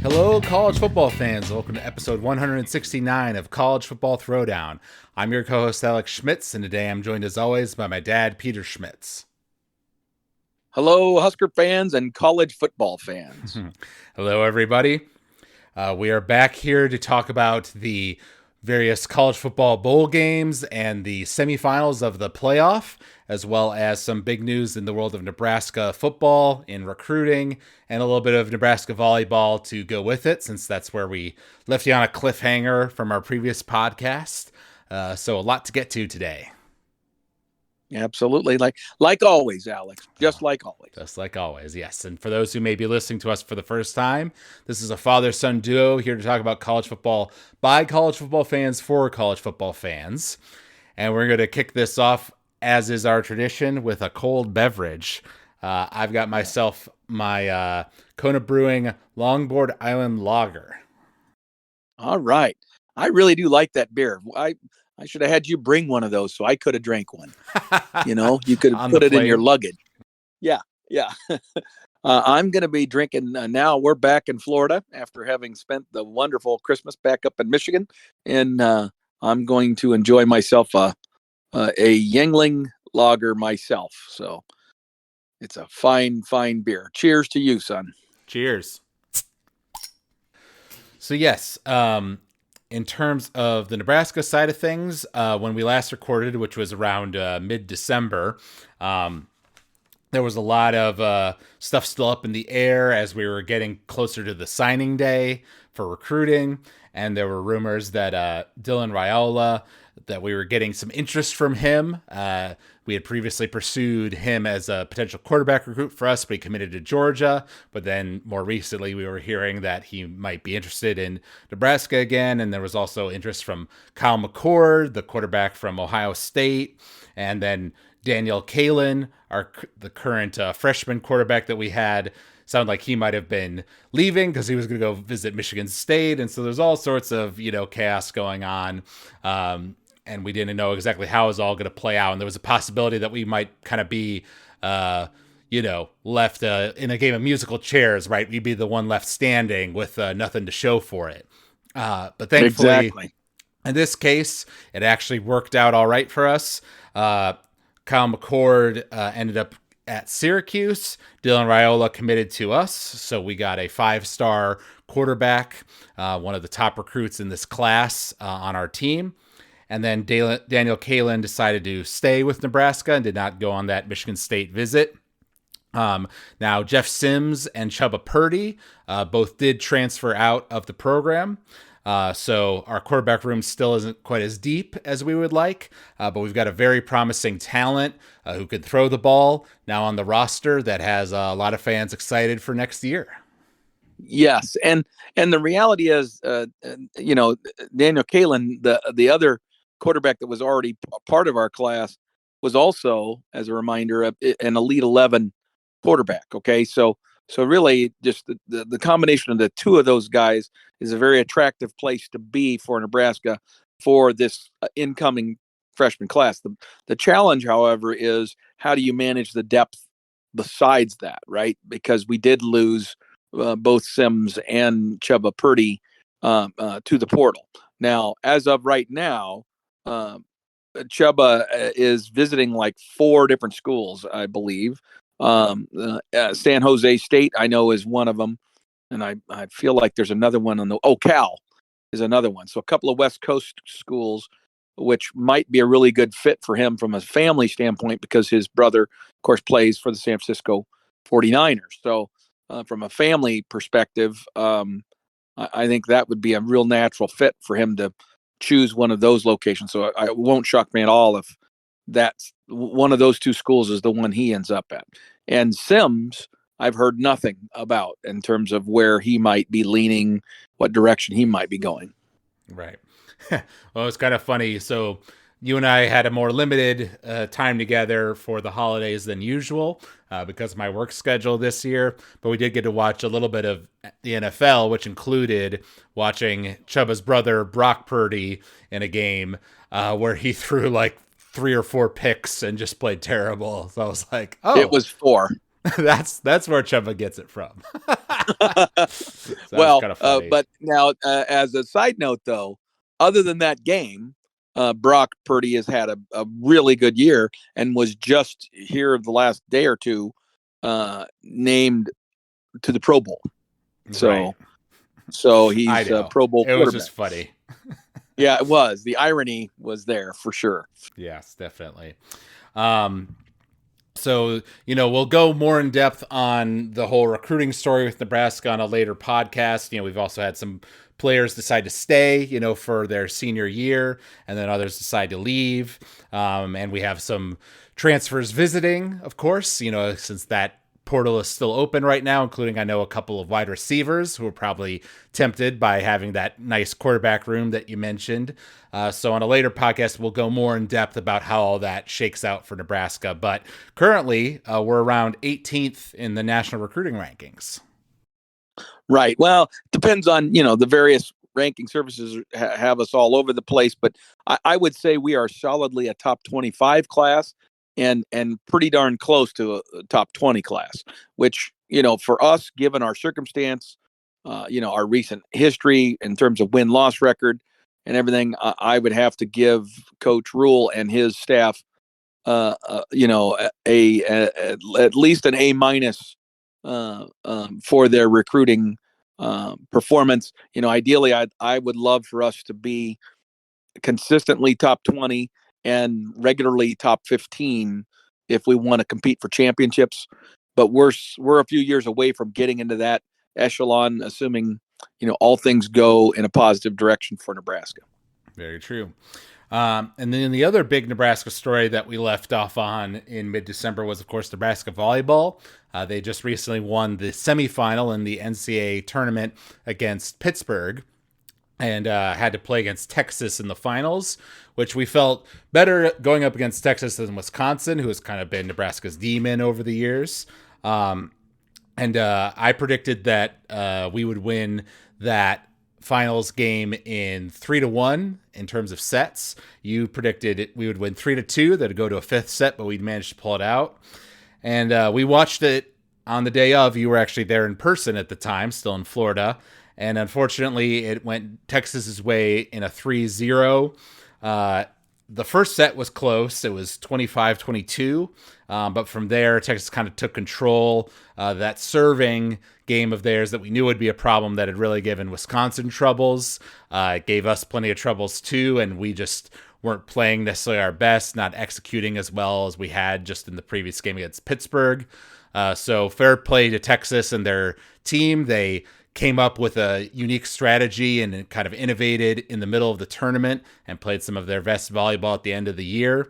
Hello, college football fans. Welcome to episode 169 of College Football Throwdown. I'm your co-host, Alex Schmitz, and today I'm joined as always by my dad, Peter Schmitz. Hello, Husker fans and college football fans. Hello, everybody. We are back here to talk about the various college football bowl games and the semifinals of the playoff, as well as some big news in the world of Nebraska football, in recruiting, and a little bit of Nebraska volleyball to go with it, since that's where we left you on a cliffhanger from our previous podcast. So a lot to get to today. Absolutely. Like always, Alex. Just like always. Just like always, yes. And for those who may be listening to us for the first time, this is a father-son duo here to talk about college football by college football fans for college football fans. And we're going to kick this off, as is our tradition, with a cold beverage. I've got myself my Kona Brewing Longboard Island Lager. All right. I really do like that beer. I should have had you bring one of those so I could have drank one. You could put it in your luggage. Yeah. I'm going to be drinking now. We're back in Florida after having spent the wonderful Christmas back up in Michigan. And I'm going to enjoy myself a Yuengling lager myself. So it's a fine beer. Cheers to you, son. Cheers. So yes, in terms of the Nebraska side of things, when we last recorded, which was around mid-December, there was a lot of stuff still up in the air as we were getting closer to the signing day for recruiting. And there were rumors that Dylan Raiola, that we were getting some interest from him. We had previously pursued him as a potential quarterback recruit for us, but he committed to Georgia. But then more recently, we were hearing that he might be interested in Nebraska again. And there was also interest from Kyle McCord, the quarterback from Ohio State. And then Daniel Kalin, the current freshman quarterback that we had, sounded like he might have been leaving because he was going to go visit Michigan State. And so there's all sorts of, chaos going on. And we didn't know exactly how it was all going to play out. And there was a possibility that we might kind of be, left in a game of musical chairs, right? We'd be the one left standing with nothing to show for it. But thankfully, in this case, it actually worked out all right for us. Kyle McCord ended up at Syracuse. Dylan Raiola committed to us. So we got a 5-star quarterback, one of the top recruits in this class on our team. And then Daniel Kalin decided to stay with Nebraska and did not go on that Michigan State visit. Now, Jeff Sims and Chubba Purdy both did transfer out of the program. So our quarterback room still isn't quite as deep as we would like, but we've got a very promising talent who could throw the ball now on the roster that has a lot of fans excited for next year. Yes, and the reality is, Daniel Kalin, the other quarterback that was already part of our class, was also, as a reminder, an Elite 11 quarterback. Okay, so really, just the combination of the two of those guys is a very attractive place to be for Nebraska for this incoming freshman class. The challenge, however, is how do you manage the depth besides that, right? Because we did lose both Sims and Chubba Purdy to the portal. Now, as of right now, Chubba is visiting like 4 different schools, I believe. San Jose State, I know, is one of them. And I feel like there's another one Cal is another one. So a couple of West Coast schools, which might be a really good fit for him from a family standpoint, because his brother, of course, plays for the San Francisco 49ers. So from a family perspective, I think that would be a real natural fit for him to choose one of those locations. So it won't shock me at all if that's one of those 2 schools is the one he ends up at. And Sims, I've heard nothing about in terms of where he might be leaning, what direction he might be going. Right. Well, it's kind of funny. So you and I had a more limited time together for the holidays than usual because of my work schedule this year. But we did get to watch a little bit of the NFL, which included watching Chubba's brother, Brock Purdy, in a game where he threw like 3 or 4 picks and just played terrible. So I was like, It oh, was 4. that's where Chubba gets it from. So that was Well, kind of funny. but now, as a side note, though, other than that game, Brock Purdy has had a really good year and was just here the last day or two named to the Pro Bowl. Right. So I he's a know. Pro Bowl It was just quarterback. funny. Yeah, it was. The irony was there for sure. Yes, definitely. So, we'll go more in depth on the whole recruiting story with Nebraska on a later podcast. We've also had some players decide to stay, for their senior year, and then others decide to leave. And we have some transfers visiting, of course, since that portal is still open right now, including, I know, a couple of wide receivers who are probably tempted by having that nice quarterback room that you mentioned. So on a later podcast, we'll go more in depth about how all that shakes out for Nebraska. But currently, we're around 18th in the national recruiting rankings. Right. Well, depends on, the various ranking services have us all over the place, but I would say we are solidly a top 25 class and pretty darn close to a top 20 class, which, for us, given our circumstance, our recent history in terms of win-loss record and everything, I would have to give Coach Rule and his staff, at least an A minus for their recruiting performance. Ideally, I would love for us to be consistently top 20 and regularly top 15 if we want to compete for championships. But we're a few years away from getting into that echelon, assuming all things go in a positive direction for Nebraska. Very true. And then the other big Nebraska story that we left off on in mid-December was, of course, Nebraska volleyball. They just recently won the semifinal in the NCAA tournament against Pittsburgh and had to play against Texas in the finals, which we felt better going up against Texas than Wisconsin, who has kind of been Nebraska's demon over the years. And I predicted that we would win that finals game in 3-1 in terms of sets. You predicted we would win 3-2, that'd go to a 5th set, but we'd managed to pull it out. And we watched it on the day of. You were actually there in person at the time, still in Florida. And unfortunately, it went Texas's way in a 3-0. The first set was close. It was 25-22. But from there, Texas kind of took control. That serving game of theirs that we knew would be a problem that had really given Wisconsin troubles. It gave us plenty of troubles too, and we just weren't playing necessarily our best, not executing as well as we had just in the previous game against Pittsburgh. So fair play to Texas and their team. They came up with a unique strategy and kind of innovated in the middle of the tournament and played some of their best volleyball at the end of the year.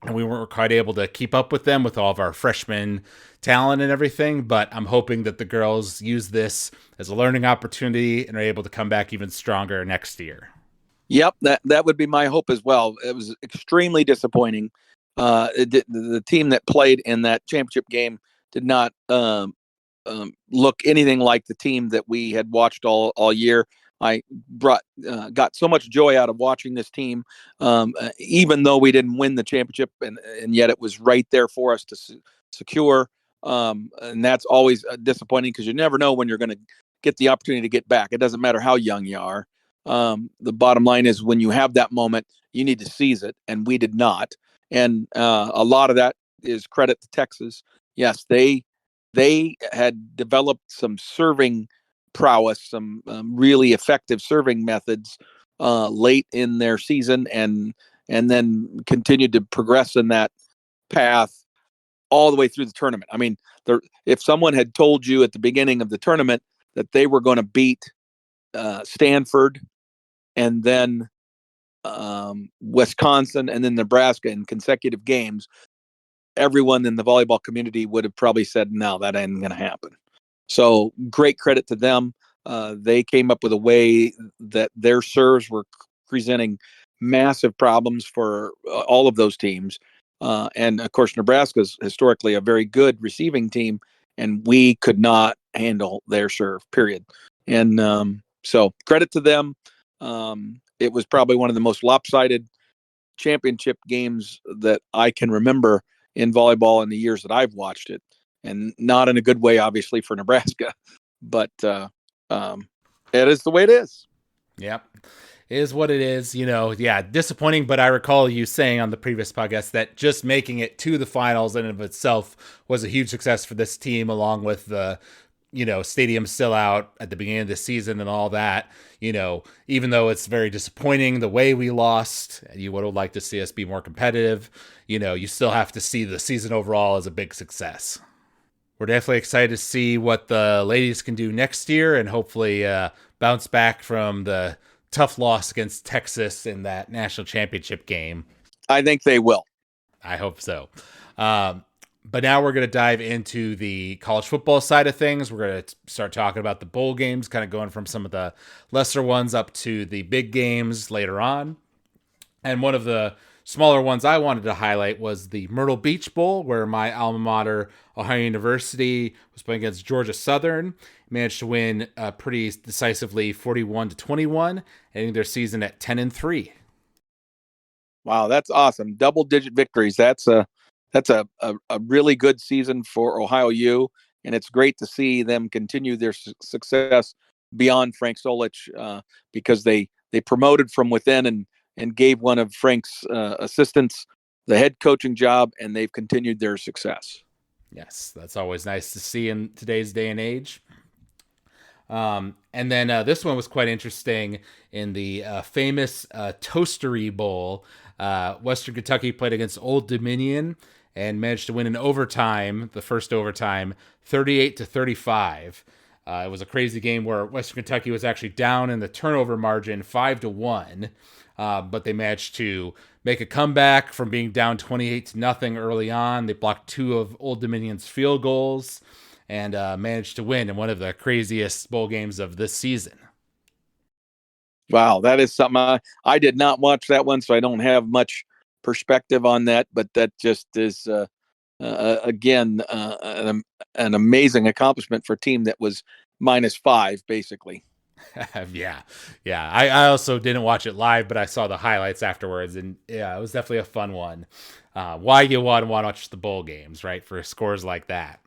And we weren't quite able to keep up with them with all of our freshman talent and everything, but I'm hoping that the girls use this as a learning opportunity and are able to come back even stronger next year. Yep, that would be my hope as well. It was extremely disappointing. The team that played in that championship game did not look anything like the team that we had watched all year. I got so much joy out of watching this team, even though we didn't win the championship, and yet it was right there for us to secure. And that's always disappointing because you never know when you're going to get the opportunity to get back. It doesn't matter how young you are. The bottom line is when you have that moment, you need to seize it, and we did not. And a lot of that is credit to Texas. Yes, they had developed some serving prowess, some really effective serving methods late in their season, and then continued to progress in that path all the way through the tournament. I mean, if someone had told you at the beginning of the tournament that they were going to beat Stanford and then Wisconsin and then Nebraska in consecutive games, everyone in the volleyball community would have probably said, no, that ain't going to happen. So great credit to them. They came up with a way that their serves were presenting massive problems for all of those teams. And of course, Nebraska's historically a very good receiving team, and we could not handle their serve, period. And so credit to them. It was probably one of the most lopsided championship games that I can remember in volleyball in the years that I've watched it, and not in a good way, obviously, for Nebraska, but it is the way it is. Yep. Is what it is, yeah, disappointing, but I recall you saying on the previous podcast that just making it to the finals in and of itself was a huge success for this team, along with the, stadium still out at the beginning of the season and all that. Even though it's very disappointing the way we lost, you would have liked to see us be more competitive. You still have to see the season overall as a big success. We're definitely excited to see what the ladies can do next year and hopefully bounce back from the tough loss against Texas in that national championship game. I think they will. I hope so. But now we're going to dive into the college football side of things. We're going to start talking about the bowl games, kind of going from some of the lesser ones up to the big games later on. And one of the smaller ones I wanted to highlight was the Myrtle Beach Bowl, where my alma mater, Ohio University, was playing against Georgia Southern. Managed to win pretty decisively, 41-21, ending their season at 10-3. Wow, that's awesome! Double-digit victories. That's a really good season for Ohio U, and it's great to see them continue their success beyond Frank Solich, because they promoted from within and gave one of Frank's assistants the head coaching job, and they've continued their success. Yes, that's always nice to see in today's day and age. And then this one was quite interesting in the famous Toastery Bowl. Western Kentucky played against Old Dominion and managed to win in overtime, the first overtime, 38-35. It was a crazy game where Western Kentucky was actually down in the turnover margin 5-1, but they managed to make a comeback from being down 28-0 early on. They blocked 2 of Old Dominion's field goals and managed to win in one of the craziest bowl games of this season. Wow, that is something I did not watch that one, so I don't have much perspective on that. But that just is again an amazing accomplishment for a team that was -5 basically. Yeah. I also didn't watch it live, but I saw the highlights afterwards, and yeah, it was definitely a fun one. Why you want to watch the bowl games, right? For scores like that.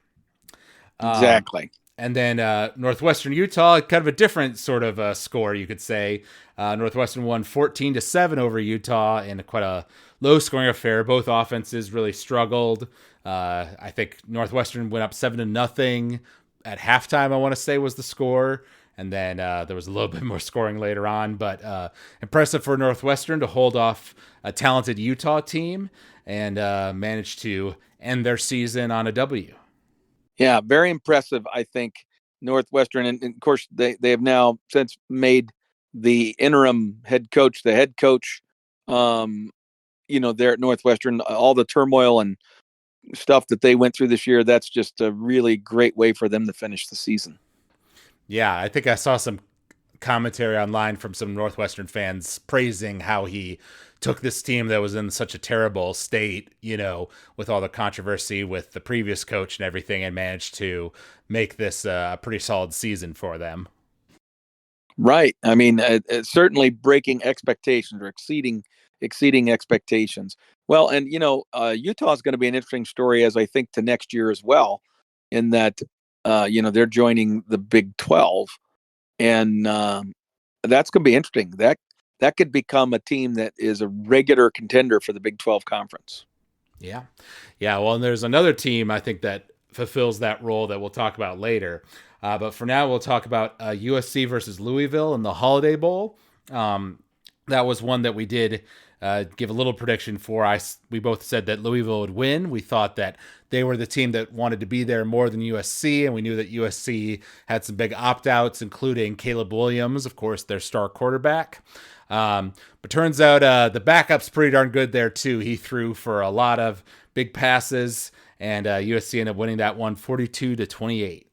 Exactly. And then Northwestern Utah, kind of a different sort of score, you could say. Northwestern won 14-7 over Utah in quite a low-scoring affair. Both offenses really struggled. I think Northwestern went up 7-0 at halftime, I want to say was the score. And then there was a little bit more scoring later on. But impressive for Northwestern to hold off a talented Utah team and manage to end their season on a W. Yeah, very impressive, I think, Northwestern. And of course, they have now since made the interim head coach the head coach, there at Northwestern. All the turmoil and stuff that they went through this year, that's just a really great way for them to finish the season. Yeah, I think I saw some commentary online from some Northwestern fans praising how he took this team that was in such a terrible state, with all the controversy with the previous coach and everything, and managed to make this a pretty solid season for them. Right. I mean, certainly breaking expectations or exceeding expectations. Well, and Utah is going to be an interesting story, as I think, to next year as well, in that they're joining the Big 12, and that's going to be interesting. That could become a team that is a regular contender for the Big 12 conference. Yeah. Well, and there's another team I think that fulfills that role that we'll talk about later. But for now, we'll talk about USC versus Louisville in the Holiday Bowl. That was one that we did give a little prediction for. We both said that Louisville would win. We thought that they were the team that wanted to be there more than USC, and we knew that USC had some big opt-outs, including Caleb Williams, of course, their star quarterback. But turns out the backup's pretty darn good there, too. He threw for a lot of big passes, and USC ended up winning that one 42-28.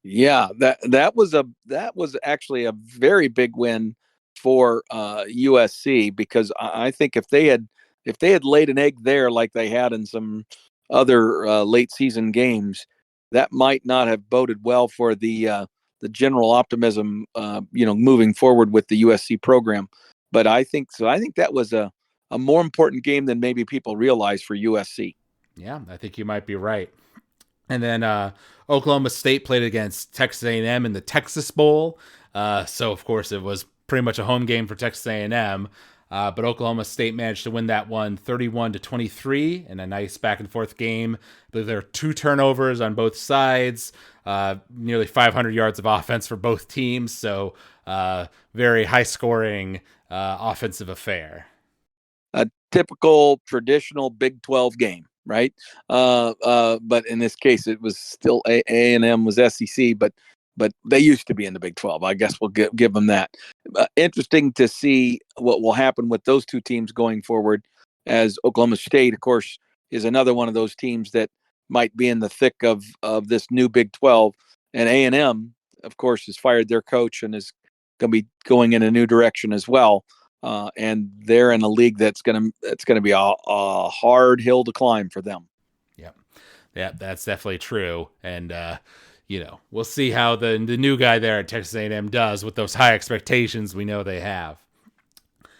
Yeah, that was actually a very big win for USC, because I think if they had laid an egg there like they had in some other late season games, that might not have boded well for the general optimism moving forward with the USC program. But I think that was a a more important game than maybe people realize for USC. Yeah, I think you might be right. And then Oklahoma State played against Texas A&M in the Texas Bowl. So, of course, it was pretty much a home game for Texas A&M. But Oklahoma State managed to win that one 31-23 in a nice back and forth game. I believe there were 2 turnovers on both sides, nearly 500 yards of offense for both teams. So, very high scoring offensive affair. A typical traditional Big 12 game, right? But in this case, it was still A&M was SEC, but they used to be in the Big 12. I guess we'll give them that. Interesting to see what will happen with those two teams going forward, as Oklahoma State, of course, is another one of those teams that might be in the thick of this new Big 12. And A&M, of course, has fired their coach and is going to be going in a new direction as well. And they're in a league that's going to be a hard hill to climb for them. Yeah, that's definitely true. And we'll see how the new guy there at Texas A&M does with those high expectations we know they have.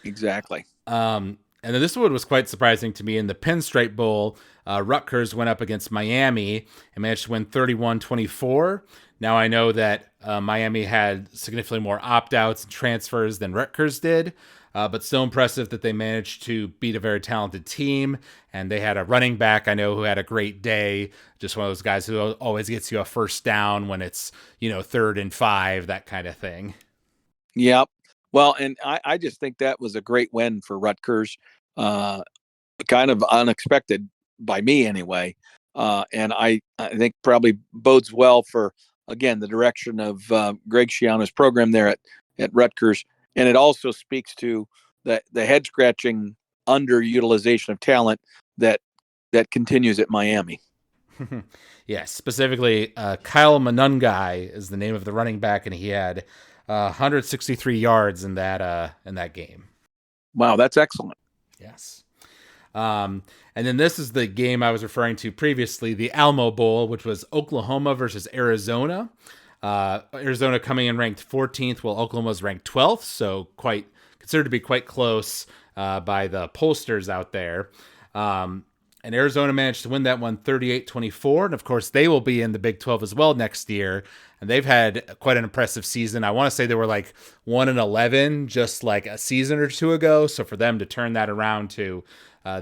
Exactly. And then this one was quite surprising to me. In the Pinstripe Bowl, Rutgers went up against Miami and managed to win 31-24. Now I know that Miami had significantly more opt-outs and transfers than Rutgers did, but still impressive that they managed to beat a very talented team. And they had a running back I know who had a great day, just one of those guys who always gets you a first down when it's 3rd and 5, that kind of thing. Yep. Well, and I just think that was a great win for Rutgers, kind of unexpected by me anyway. And I think probably bodes well for, again, the direction of Greg Schiano's program there at Rutgers. And it also speaks to the head scratching underutilization of talent that continues at Miami. Yes, specifically Kyle Monungai is the name of the running back, and he had 163 yards in that game. Wow, that's excellent. Yes. And then this is the game I was referring to previously, the Alamo Bowl, which was Oklahoma versus Arizona. Arizona coming in ranked 14th, while Oklahoma was ranked 12th, so considered to be quite close by the pollsters out there. And Arizona managed to win that one 38-24. And of course, they will be in the Big 12 as well next year. And they've had quite an impressive season. I want to say they were like 1-11 just like a season or two ago. So for them to turn that around to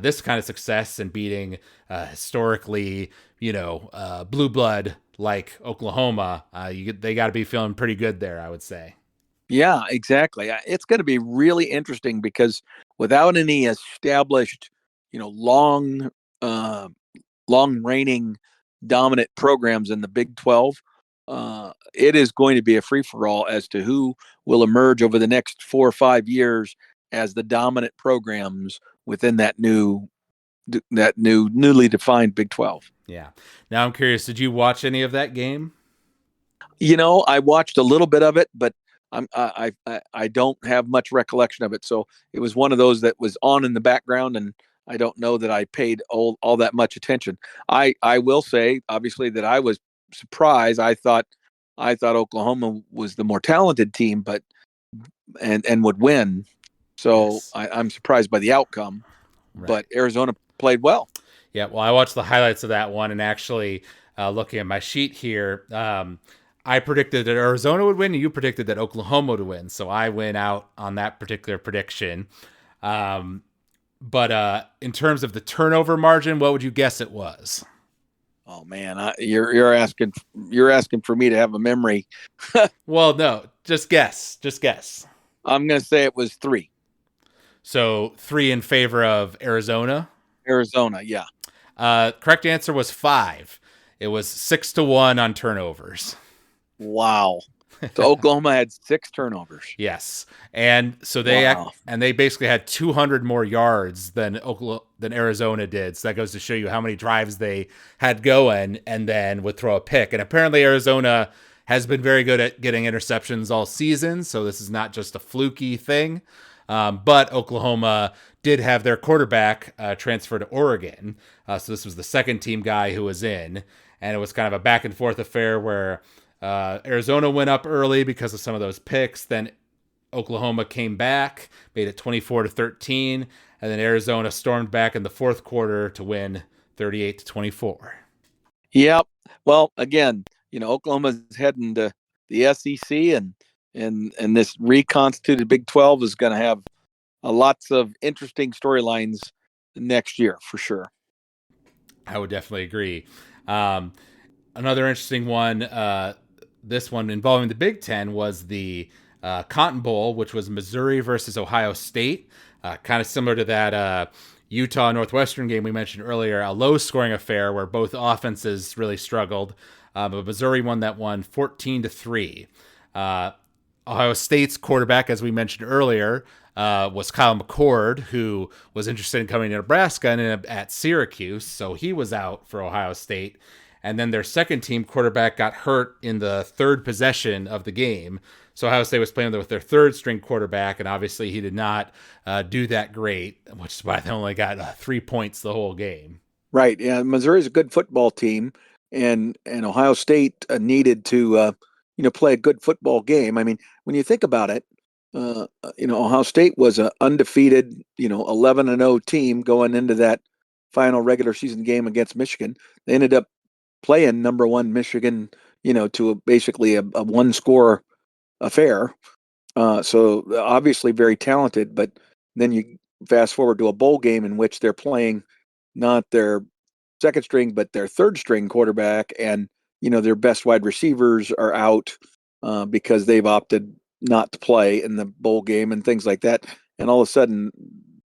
this kind of success and beating historically, blue blood like Oklahoma, they got to be feeling pretty good there, I would say. Yeah, exactly. It's going to be really interesting because without any established, long reigning dominant programs in the Big 12, it is going to be a free-for-all as to who will emerge over the next 4 or 5 years as the dominant programs within that newly defined Big 12. Yeah. Now I'm curious, did you watch any of that game? I watched a little bit of it, but I don't have much recollection of it. So it was one of those that was on in the background, and I don't know that I paid all that much attention. I will say, obviously, that I was surprised. I thought Oklahoma was the more talented team, but and would win. So yes. I'm surprised by the outcome. Right. But Arizona played well. Yeah, well, I watched the highlights of that one, and actually, looking at my sheet here, I predicted that Arizona would win, and you predicted that Oklahoma would win. So I went out on that particular prediction. But in terms of the turnover margin, what would you guess it was? Oh man, you're asking for me to have a memory. Well, no, just guess. I'm going to say it was 3. So 3 in favor of Arizona. Arizona, yeah. Correct answer was 5. It was 6-1 on turnovers. Wow. So Oklahoma had 6 turnovers. Yes. And so they basically had 200 more yards than Arizona did. So that goes to show you how many drives they had going and then would throw a pick. And apparently Arizona has been very good at getting interceptions all season. So this is not just a fluky thing. But Oklahoma did have their quarterback transfer to Oregon. So this was the second team guy who was in. And it was kind of a back and forth affair where Arizona went up early because of some of those picks. Then Oklahoma came back, made it 24-13, and then Arizona stormed back in the fourth quarter to win 38-24. Yep. Well, again, Oklahoma's heading to the SEC, and this reconstituted Big 12 is going to have lots of interesting storylines next year for sure. I would definitely agree. Another interesting one, this one involving the Big Ten, was the Cotton Bowl, which was Missouri versus Ohio State. Kind of similar to that Utah Northwestern game we mentioned earlier, a low scoring affair where both offenses really struggled. But Missouri won that one 14-3. Ohio State's quarterback, as we mentioned earlier, was Kyle McCord, who was interested in coming to Nebraska and ended up at Syracuse. So he was out for Ohio State. And then their second team quarterback got hurt in the third possession of the game. So Ohio State was playing with their third string quarterback, and obviously he did not do that great, which is why they only got 3 points the whole game. Right. Yeah. Missouri's a good football team, and Ohio State needed to play a good football game. I mean, when you think about it, Ohio State was an undefeated 11-0 team going into that final regular season game against Michigan. They ended up playing number one Michigan, to basically a one score affair. So obviously very talented, but then you fast forward to a bowl game in which they're playing not their second string, but their third string quarterback, and their best wide receivers are out because they've opted not to play in the bowl game and things like that. And all of a sudden,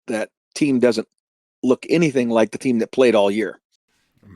that team doesn't look anything like the team that played all year.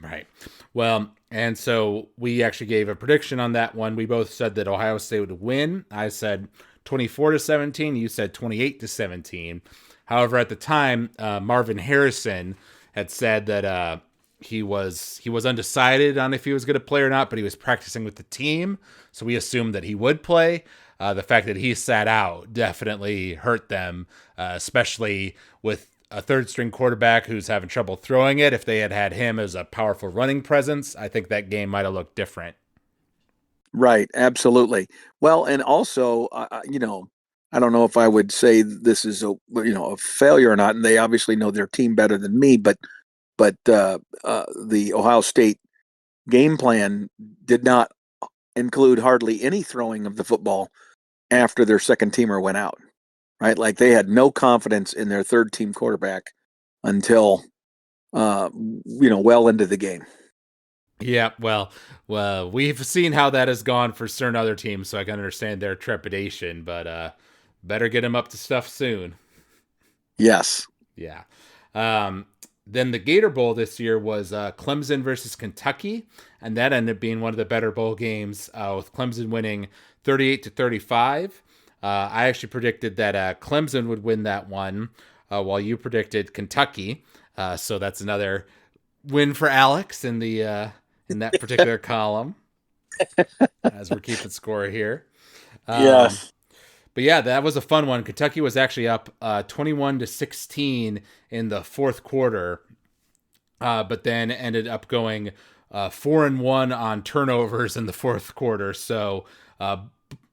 Right. Well, and so we actually gave a prediction on that one. We both said that Ohio State would win. I said 24-17. You said 28-17. However, at the time, Marvin Harrison had said that he was undecided on if he was going to play or not, but he was practicing with the team, so we assumed that he would play. The fact that he sat out definitely hurt them, especially with a third string quarterback who's having trouble throwing it. If they had had him as a powerful running presence, I think that game might have looked different. Right, absolutely. Well, and also, I don't know if I would say this is a failure or not, and they obviously know their team better than me, but the Ohio State game plan did not include hardly any throwing of the football after their second teamer went out. Right, like they had no confidence in their third team quarterback until well into the game. Yeah, well, we've seen how that has gone for certain other teams, so I can understand their trepidation, but better get him up to stuff soon. Yes. Yeah. Then the Gator Bowl this year was Clemson versus Kentucky, and that ended up being one of the better bowl games, with Clemson winning 38-35. I actually predicted that Clemson would win that one, while you predicted Kentucky. So that's another win for Alex in the in that particular column, as we're keeping score here. Yes. But yeah, that was a fun one. Kentucky was actually up 21-16 in the fourth quarter, but then ended up going 4-1 on turnovers in the fourth quarter. So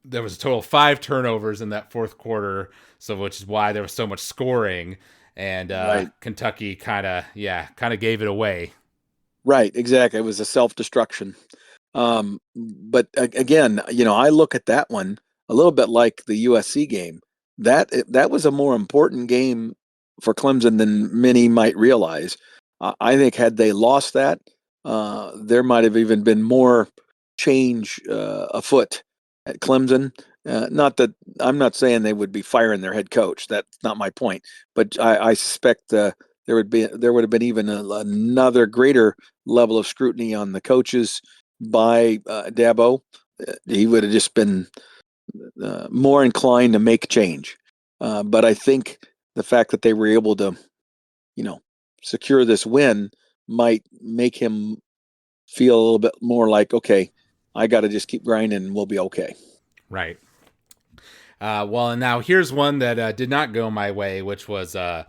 there was a total of 5 turnovers in that fourth quarter, so which is why there was so much scoring. And Right. Kentucky kind of gave it away. Right, exactly. It was a self-destruction. But again, I look at that one a little bit like the USC game. That was a more important game for Clemson than many might realize. I think had they lost that, there might have even been more change afoot at Clemson. Not that I'm not saying they would be firing their head coach. That's not my point. But I suspect there would have been even another greater level of scrutiny on the coaches by Dabo. He would have just been more inclined to make change. But I think the fact that they were able to, secure this win might make him feel a little bit more like, okay, I got to just keep grinding and we'll be okay. Right. Well, and now here's one that did not go my way, which was the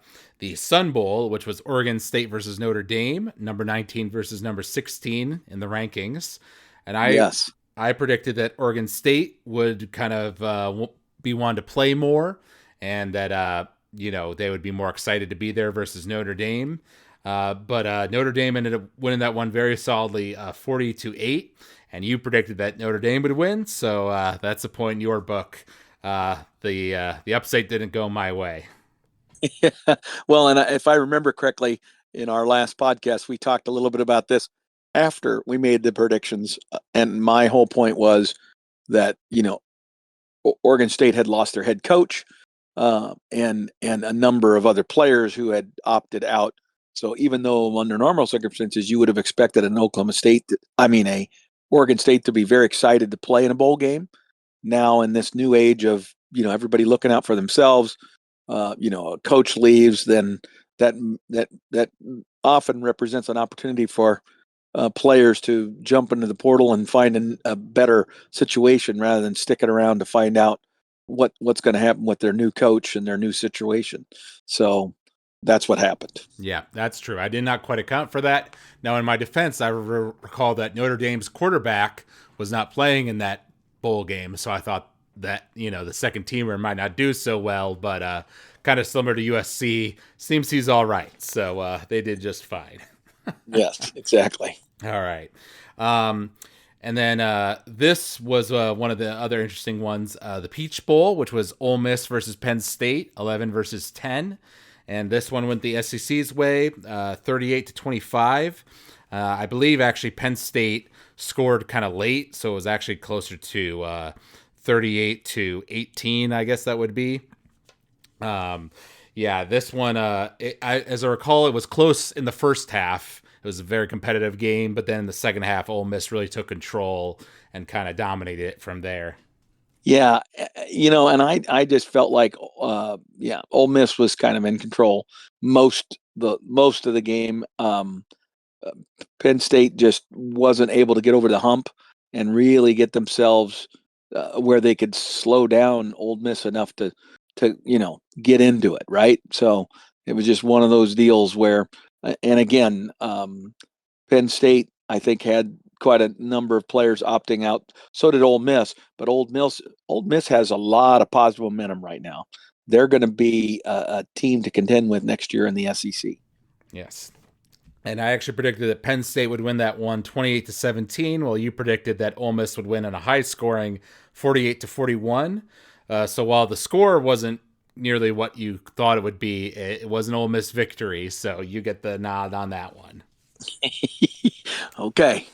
Sun Bowl, which was Oregon State versus Notre Dame, number 19 versus number 16 in the rankings. And Yes. I predicted that Oregon State would kind of be one to play more, and that they would be more excited to be there versus Notre Dame. But Notre Dame ended up winning that one very solidly, 40-8, and you predicted that Notre Dame would win. So that's a point in your book. The upset didn't go my way. Yeah. Well, and if I remember correctly, in our last podcast, we talked a little bit about this after we made the predictions, and my whole point was that Oregon State had lost their head coach, and a number of other players who had opted out. So even though under normal circumstances you would have expected an a Oregon State to be very excited to play in a bowl game, now in this new age of everybody looking out for themselves, a coach leaves, then that often represents an opportunity for players to jump into the portal and find a better situation rather than sticking around to find out what's going to happen with their new coach and their new situation. So that's what happened. Yeah, that's true. I did not quite account for that. Now, in my defense, I recall that Notre Dame's quarterback was not playing in that bowl game, so I thought that the second teamer might not do so well, but kind of similar to USC, seems he's all right. So they did just fine. Yes, exactly. All right. And then this was one of the other interesting ones, the Peach Bowl, which was Ole Miss versus Penn State, 11 versus 10. And this one went the SEC's way, 38-25. I believe actually Penn State scored kind of late, so it was actually closer to 38-18, I guess that would be. This one, as I recall, it was close in the first half. It was a very competitive game, but then in the second half, Ole Miss really took control and kind of dominated it from there. Yeah, and I just felt like, Ole Miss was kind of in control most of the game. Penn State just wasn't able to get over the hump and really get themselves where they could slow down Ole Miss enough to get into it, right? So it was just one of those deals where, and again, Penn State I think had quite a number of players opting out. So did Ole Miss, but Ole Miss has a lot of positive momentum right now. They're going to be a team to contend with next year in the SEC. Yes. And I actually predicted that Penn State would win that one 28-17, while you predicted that Ole Miss would win on a high scoring 48-41. So while the score wasn't nearly what you thought it would be, it was an Ole Miss victory. So you get the nod on that one. Okay.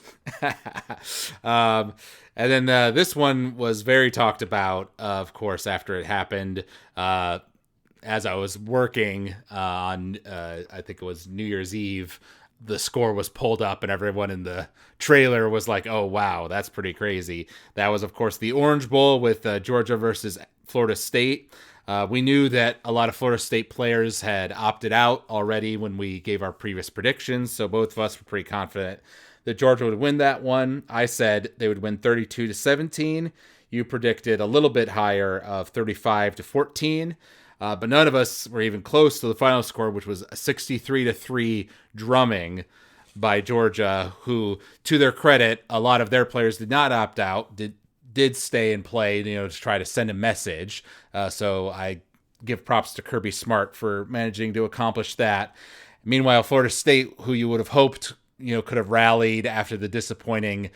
And then this one was very talked about, of course, after it happened. As I was working on, I think it was New Year's Eve, the score was pulled up and everyone in the trailer was like, oh, wow, that's pretty crazy. That was, of course, the Orange Bowl with Georgia versus Florida State. We knew that a lot of Florida State players had opted out already when we gave our previous predictions, so both of us were pretty confident that Georgia would win that one. I said they would win 32-17. You predicted a little bit higher of 35-14. But none of us were even close to the final score, which was a 63-3 drumming by Georgia, who, to their credit, a lot of their players did not opt out, did stay and play, to try to send a message. So I give props to Kirby Smart for managing to accomplish that. Meanwhile, Florida State, who you would have hoped, could have rallied after the disappointing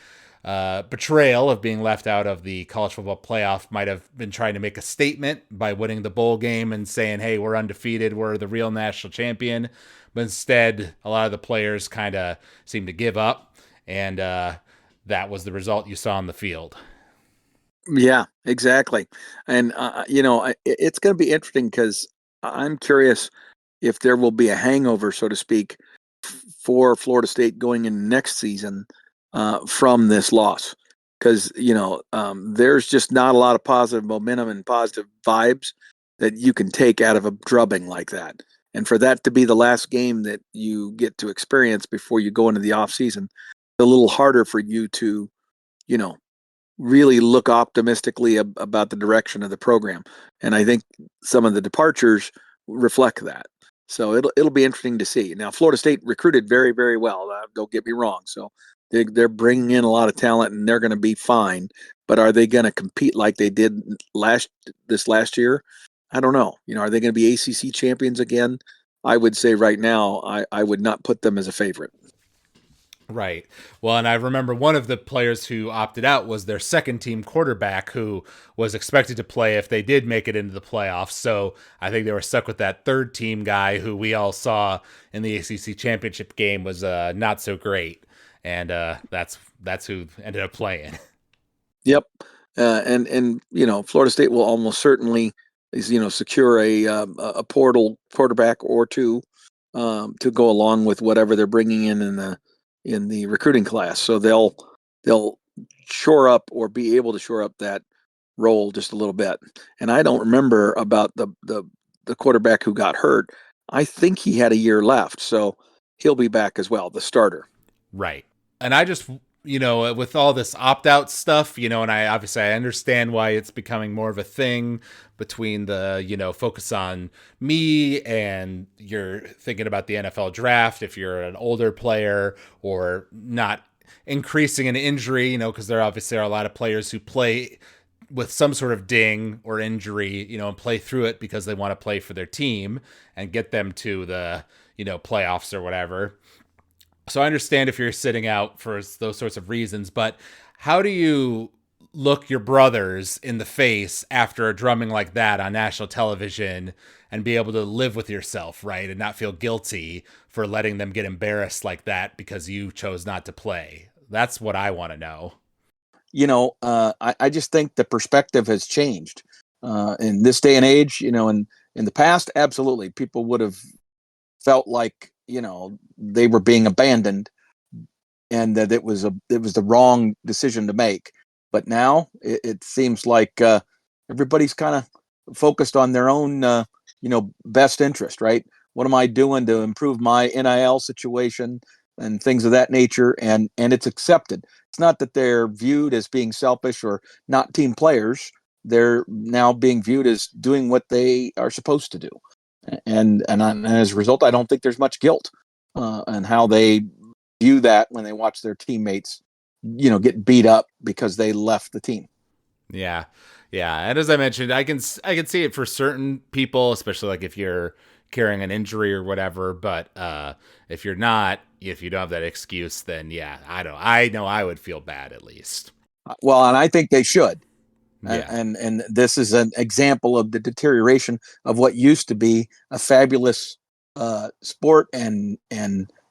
betrayal of being left out of the college football playoff, might have been trying to make a statement by winning the bowl game and saying, hey, we're undefeated, we're the real national champion. But instead, a lot of the players kind of seemed to give up, and that was the result you saw on the field. Yeah, exactly. And, it's going to be interesting because I'm curious if there will be a hangover, so to speak, for Florida State going into next season from this loss. Because, there's just not a lot of positive momentum and positive vibes that you can take out of a drubbing like that. And for that to be the last game that you get to experience before you go into the off season, it's a little harder for you to, really look optimistically about the direction of the program. And I think some of the departures reflect that. So it'll be interesting to see. Now, Florida State recruited very, very well. Don't get me wrong. So They're bringing in a lot of talent, and they're going to be fine. But are they going to compete like they did this last year? I don't know. Are they going to be ACC champions again? I would say right now, I would not put them as a favorite. Right. Well, and I remember one of the players who opted out was their second team quarterback, who was expected to play if they did make it into the playoffs. So I think they were stuck with that third team guy who we all saw in the ACC championship game was not so great. And that's who ended up playing. Yep. And Florida State will almost certainly secure a portal quarterback or two to go along with whatever they're bringing in the recruiting class. So they'll shore up or be able to shore up that role just a little bit. And I don't remember about the quarterback who got hurt. I think he had a year left, so he'll be back as well, the starter. Right. And I just, with all this opt out stuff, and I understand why it's becoming more of a thing between the, focus on me and you're thinking about the NFL draft if you're an older player or not increasing an injury, because there obviously are a lot of players who play with some sort of ding or injury, and play through it because they want to play for their team and get them to the, playoffs or whatever. So I understand if you're sitting out for those sorts of reasons, but how do you look your brothers in the face after a drumming like that on national television and be able to live with yourself, right? And not feel guilty for letting them get embarrassed like that because you chose not to play? That's what I want to know. I just think the perspective has changed in this day and age. In the past, absolutely, people would have felt like they were being abandoned, and that it was the wrong decision to make. But now it seems like everybody's kind of focused on their own best interest, right? What am I doing to improve my NIL situation and things of that nature? And it's accepted. It's not that they're viewed as being selfish or not team players. They're now being viewed as doing what they are supposed to do. And as a result, I don't think there's much guilt and how they view that when they watch their teammates, get beat up because they left the team. Yeah. And as I mentioned, I can see it for certain people, especially like if you're carrying an injury or whatever. But if you're not, if you don't have that excuse, then yeah, I know I would feel bad at least. Well, and I think they should. Yeah. And this is an example of the deterioration of what used to be a fabulous sport and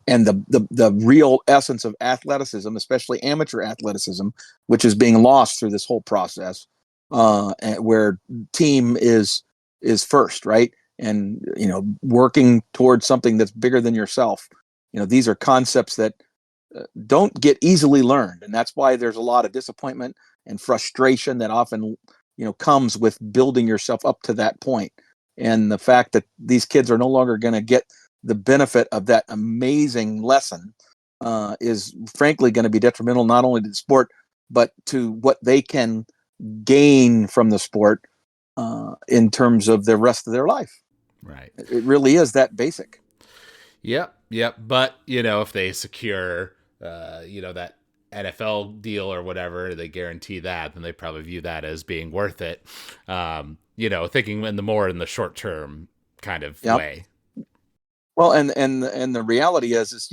the real essence of athleticism, especially amateur athleticism, which is being lost through this whole process, where team is first, right? And working towards something that's bigger than yourself. These are concepts that don't get easily learned, and that's why there's a lot of disappointment and frustration that often comes with building yourself up to that point. And the fact that these kids are no longer going to get the benefit of that amazing lesson is frankly going to be detrimental not only to the sport but to what they can gain from the sport in terms of the rest of their life. Right. It really is that basic. Yep. But if they secure that NFL deal or whatever, they guarantee that, then they probably view that as being worth it. Thinking in the short term kind of way. Well, and the reality is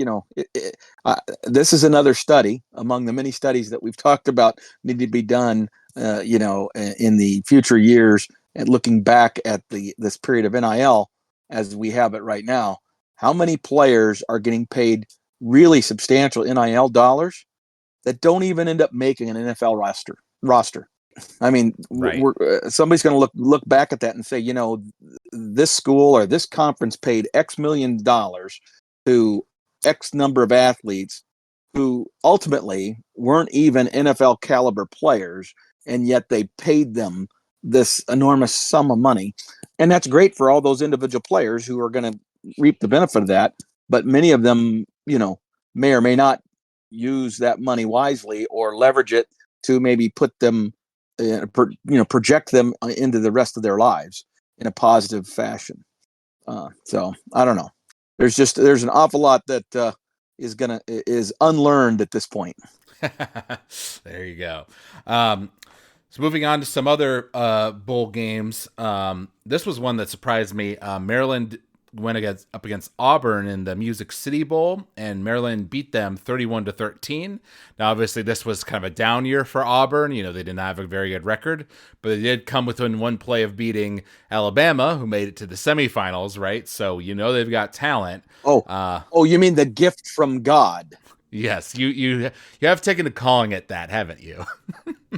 this is another study among the many studies that we've talked about need to be done, in the future years, and looking back at this period of NIL as we have it right now. How many players are getting paid really substantial NIL dollars that don't even end up making an NFL roster? I mean, right. Somebody's going to look back at that and say, this school or this conference paid X million dollars to X number of athletes who ultimately weren't even NFL caliber players, and yet they paid them this enormous sum of money. And that's great for all those individual players who are going to reap the benefit of that. But many of them, may or may not use that money wisely or leverage it to maybe put them project them into the rest of their lives in a positive fashion. So I don't know. There's an awful lot that is unlearned at this point. There you go. So moving on to some other bowl games. This was one that surprised me. Maryland went up against Auburn in the Music City Bowl, and Maryland beat them 31-13. Now, obviously, this was kind of a down year for Auburn. You know, they didn't have a very good record, but they did come within one play of beating Alabama, who made it to the semifinals, right? So you know they've got talent. Oh, you mean the gift from God? Yes, you have taken to calling it that, haven't you?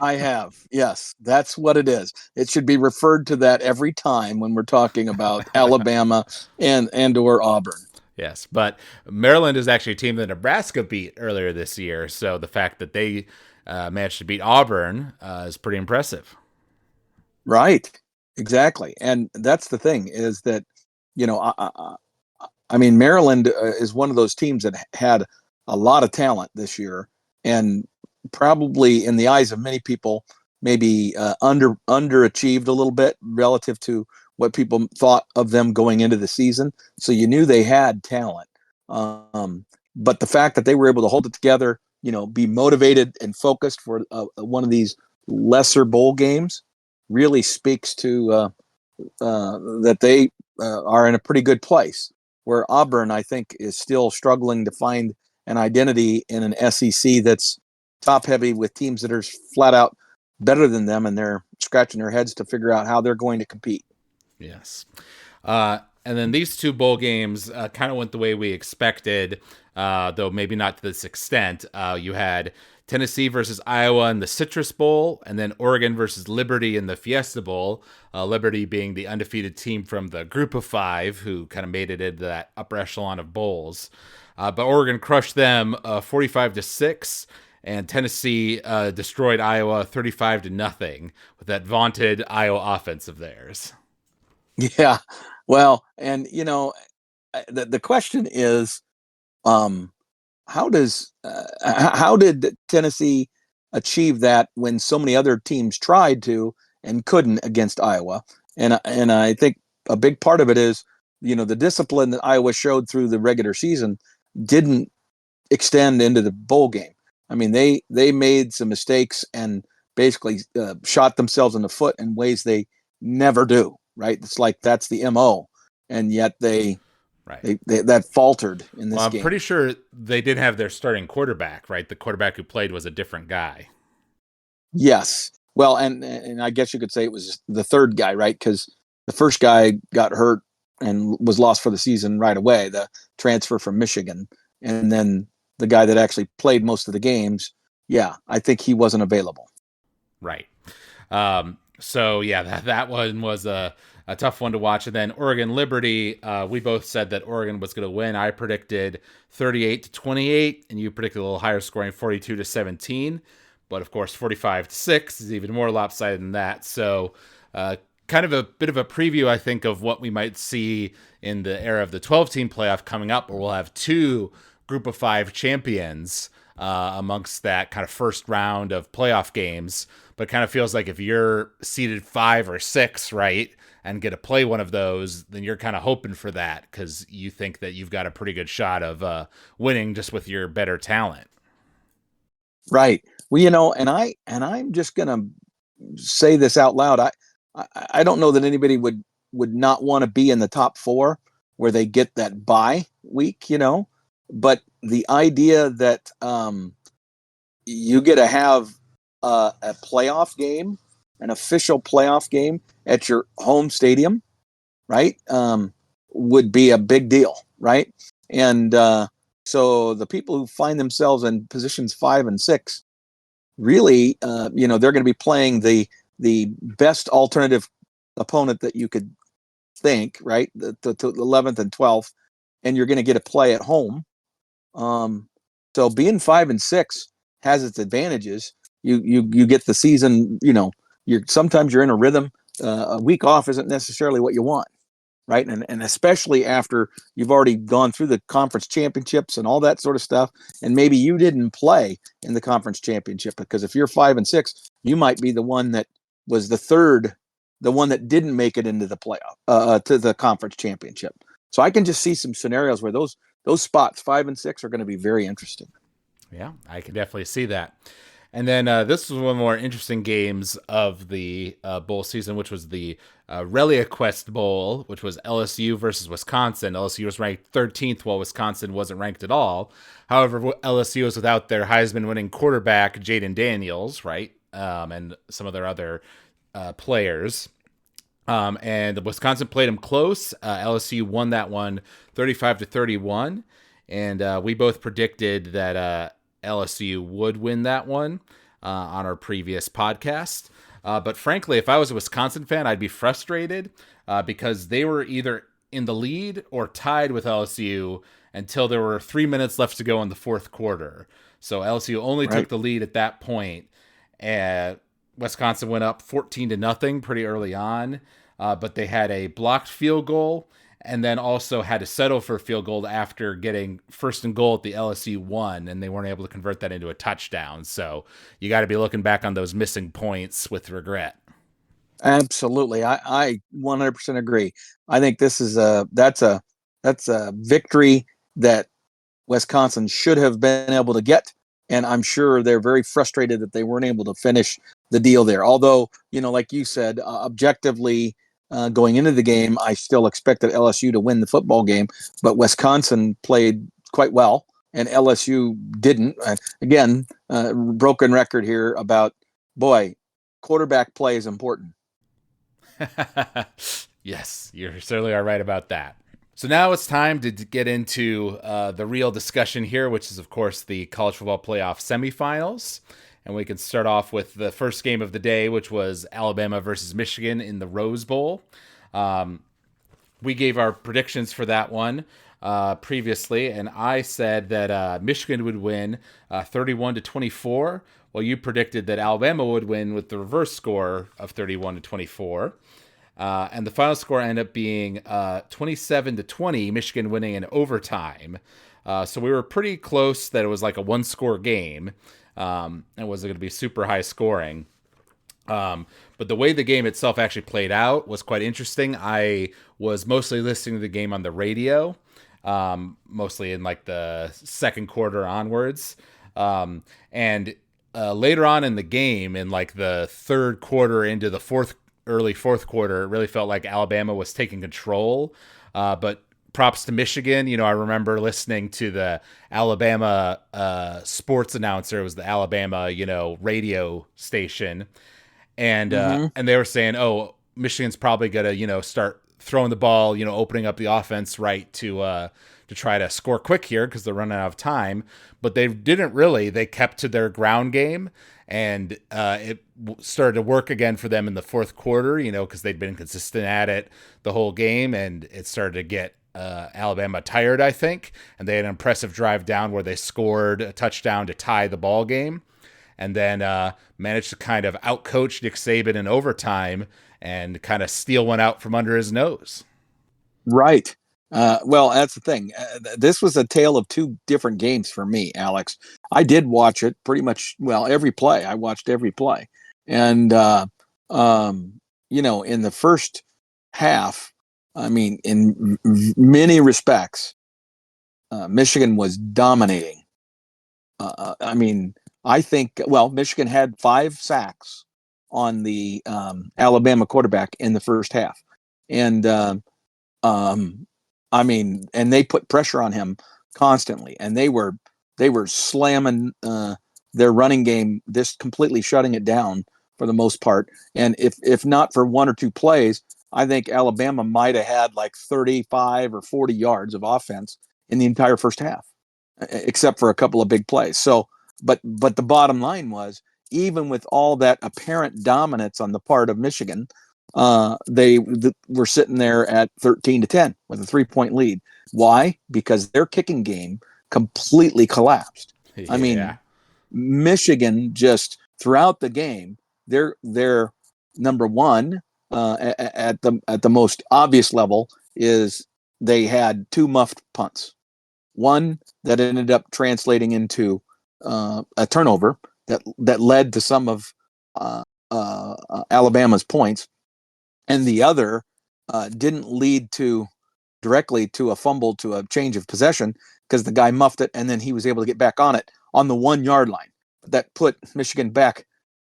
I have. Yes, that's what it is. It should be referred to that every time when we're talking about Alabama and or Auburn. Yes, but Maryland is actually a team that Nebraska beat earlier this year, so the fact that they managed to beat Auburn is pretty impressive. Right. Exactly. And that's the thing is that, you know, I mean, Maryland is one of those teams that had a lot of talent this year, and probably in the eyes of many people, maybe underachieved a little bit relative to what people thought of them going into the season. So you knew they had talent, but the fact that they were able to hold it together, you know, be motivated and focused for one of these lesser bowl games, really speaks to that they are in a pretty good place. Where Auburn, I think, is still struggling to find an identity in an SEC that's top heavy with teams that are flat out better than them, and they're scratching their heads to figure out how they're going to compete. Yes. And then these two bowl games kind of went the way we expected, though maybe not to this extent. You had Tennessee versus Iowa in the Citrus Bowl, and then Oregon versus Liberty in the Fiesta Bowl. Liberty being the undefeated team from the group of five who kind of made it into that upper echelon of bowls. But Oregon crushed them 45-6. And Tennessee destroyed Iowa 35-0 with that vaunted Iowa offense of theirs. Yeah, well, and you know, the question is, how did Tennessee achieve that when so many other teams tried to and couldn't against Iowa? And I think a big part of it is, you know, the discipline that Iowa showed through the regular season didn't extend into the bowl game. I mean, they made some mistakes and basically shot themselves in the foot in ways they never do. Right? It's like that's the MO, and yet they that faltered in this I'm game. pretty sure they did have their starting quarterback, right? The quarterback who played was a different guy. Yes. Well, and I guess you could say it was the third guy, right? Because the first guy got hurt and was lost for the season right away, the transfer from Michigan. And then the guy that actually played most of the games, yeah, I think he wasn't available. Right. So, yeah, that one was a tough one to watch. And then Oregon Liberty, we both said that Oregon was going to win. I predicted 38-28, and you predicted a little higher scoring, 42-17. But, of course, 45-6 is even more lopsided than that. So, kind of a bit of a preview, I think, of what we might see in the era of the 12-team playoff coming up, where we'll have two group of five champions amongst that kind of first round of playoff games. But it kind of feels like if you're seeded 5 or 6, right, and get to play one of those, then you're kind of hoping for that because you think that you've got a pretty good shot of winning just with your better talent. Right. Well, you know, and I'm just gonna say this out loud. I don't know that anybody would not want to be in the top 4 where they get that bye week, you know, but the idea that you get to have a playoff game, an official playoff game at your home stadium, right, would be a big deal, right? And so the people who find themselves in positions 5 and 6, really, you know, they're going to be playing the best alternative opponent that you could think, right? The 11th and 12th, and you're going to get a play at home. So being 5 and 6 has its advantages. You get the season, you know, sometimes you're in a rhythm. A week off isn't necessarily what you want, right? And especially after you've already gone through the conference championships and all that sort of stuff, and maybe you didn't play in the conference championship, because if you're 5 and 6, you might be the one that was the one that didn't make it into the playoff to the conference championship. So I can just see some scenarios where those those spots 5 and 6 are going to be very interesting. Yeah, I can definitely see that. And then this was one of the more interesting games of the bowl season, which was the ReliaQuest Bowl, which was LSU versus Wisconsin. LSU was ranked 13th, while Wisconsin wasn't ranked at all. However, LSU was without their Heisman-winning quarterback, Jaden Daniels, right, and some of their other players. And Wisconsin played them close. LSU won that one 35-31. And we both predicted that LSU would win that one on our previous podcast. But frankly, if I was a Wisconsin fan, I'd be frustrated because they were either in the lead or tied with LSU until there were 3 minutes left to go in the fourth quarter. So LSU only took the lead at that point. And Wisconsin went up 14-0 pretty early on, but they had a blocked field goal and then also had to settle for a field goal after getting first and goal at the LSU 1, and they weren't able to convert that into a touchdown. So you got to be looking back on those missing points with regret. Absolutely. I 100% agree. I think that's a victory that Wisconsin should have been able to get. And I'm sure they're very frustrated that they weren't able to finish the deal there. Although, like you said, objectively, going into the game, I still expected LSU to win the football game, but Wisconsin played quite well, and LSU didn't. Again, broken record here about, quarterback play is important. Yes, you certainly are right about that. So now it's time to get into the real discussion here, which is, of course, the college football playoff semifinals. And we can start off with the first game of the day, which was Alabama versus Michigan in the Rose Bowl. We gave our predictions for that one previously, and I said that Michigan would win 31-24, while you predicted that Alabama would win with the reverse score of 31-24. And the final score ended up being 27-20, Michigan winning in overtime. So we were pretty close that it was like a one-score game. It wasn't going to be super high scoring. But the way the game itself actually played out was quite interesting. I was mostly listening to the game on the radio, mostly in like the second quarter onwards. And later on in the game, in like the third quarter into the early fourth quarter, it really felt like Alabama was taking control. But props to Michigan. I remember listening to the Alabama sports announcer. It was the Alabama, radio station. And and they were saying, oh, Michigan's probably going to, start throwing the ball, opening up the offense right to try to score quick here because they're running out of time. But they didn't really. They kept to their ground game. And it started to work again for them in the fourth quarter, because they'd been consistent at it the whole game. And it started to get Alabama tired, I think. And they had an impressive drive down where they scored a touchdown to tie the ball game. And then managed to kind of outcoach Nick Saban in overtime and kind of steal one out from under his nose. Right. Well, that's the thing. This was a tale of two different games for me, Alex. I did watch it pretty much, every play. I watched every play. And, in the first half, in many respects, Michigan was dominating. I think, Michigan had 5 sacks on the Alabama quarterback in the first half. And, and they put pressure on him constantly, and they were slamming their running game, just completely shutting it down for the most part. And if not for 1 or 2 plays, I think Alabama might have had like 35 or 40 yards of offense in the entire first half, except for a couple of big plays. So, but the bottom line was, even with all that apparent dominance on the part of Michigan, they were sitting there at 13-10 with a 3-point lead. Why? Because their kicking game completely collapsed. Yeah. Michigan just throughout the game, they're number one at the most obvious level is they had 2 muffed punts. One that ended up translating into a turnover that led to some of Alabama's points, and the other didn't lead to directly to a fumble to a change of possession because the guy muffed it, and then he was able to get back on it on the 1 yard line. That put Michigan back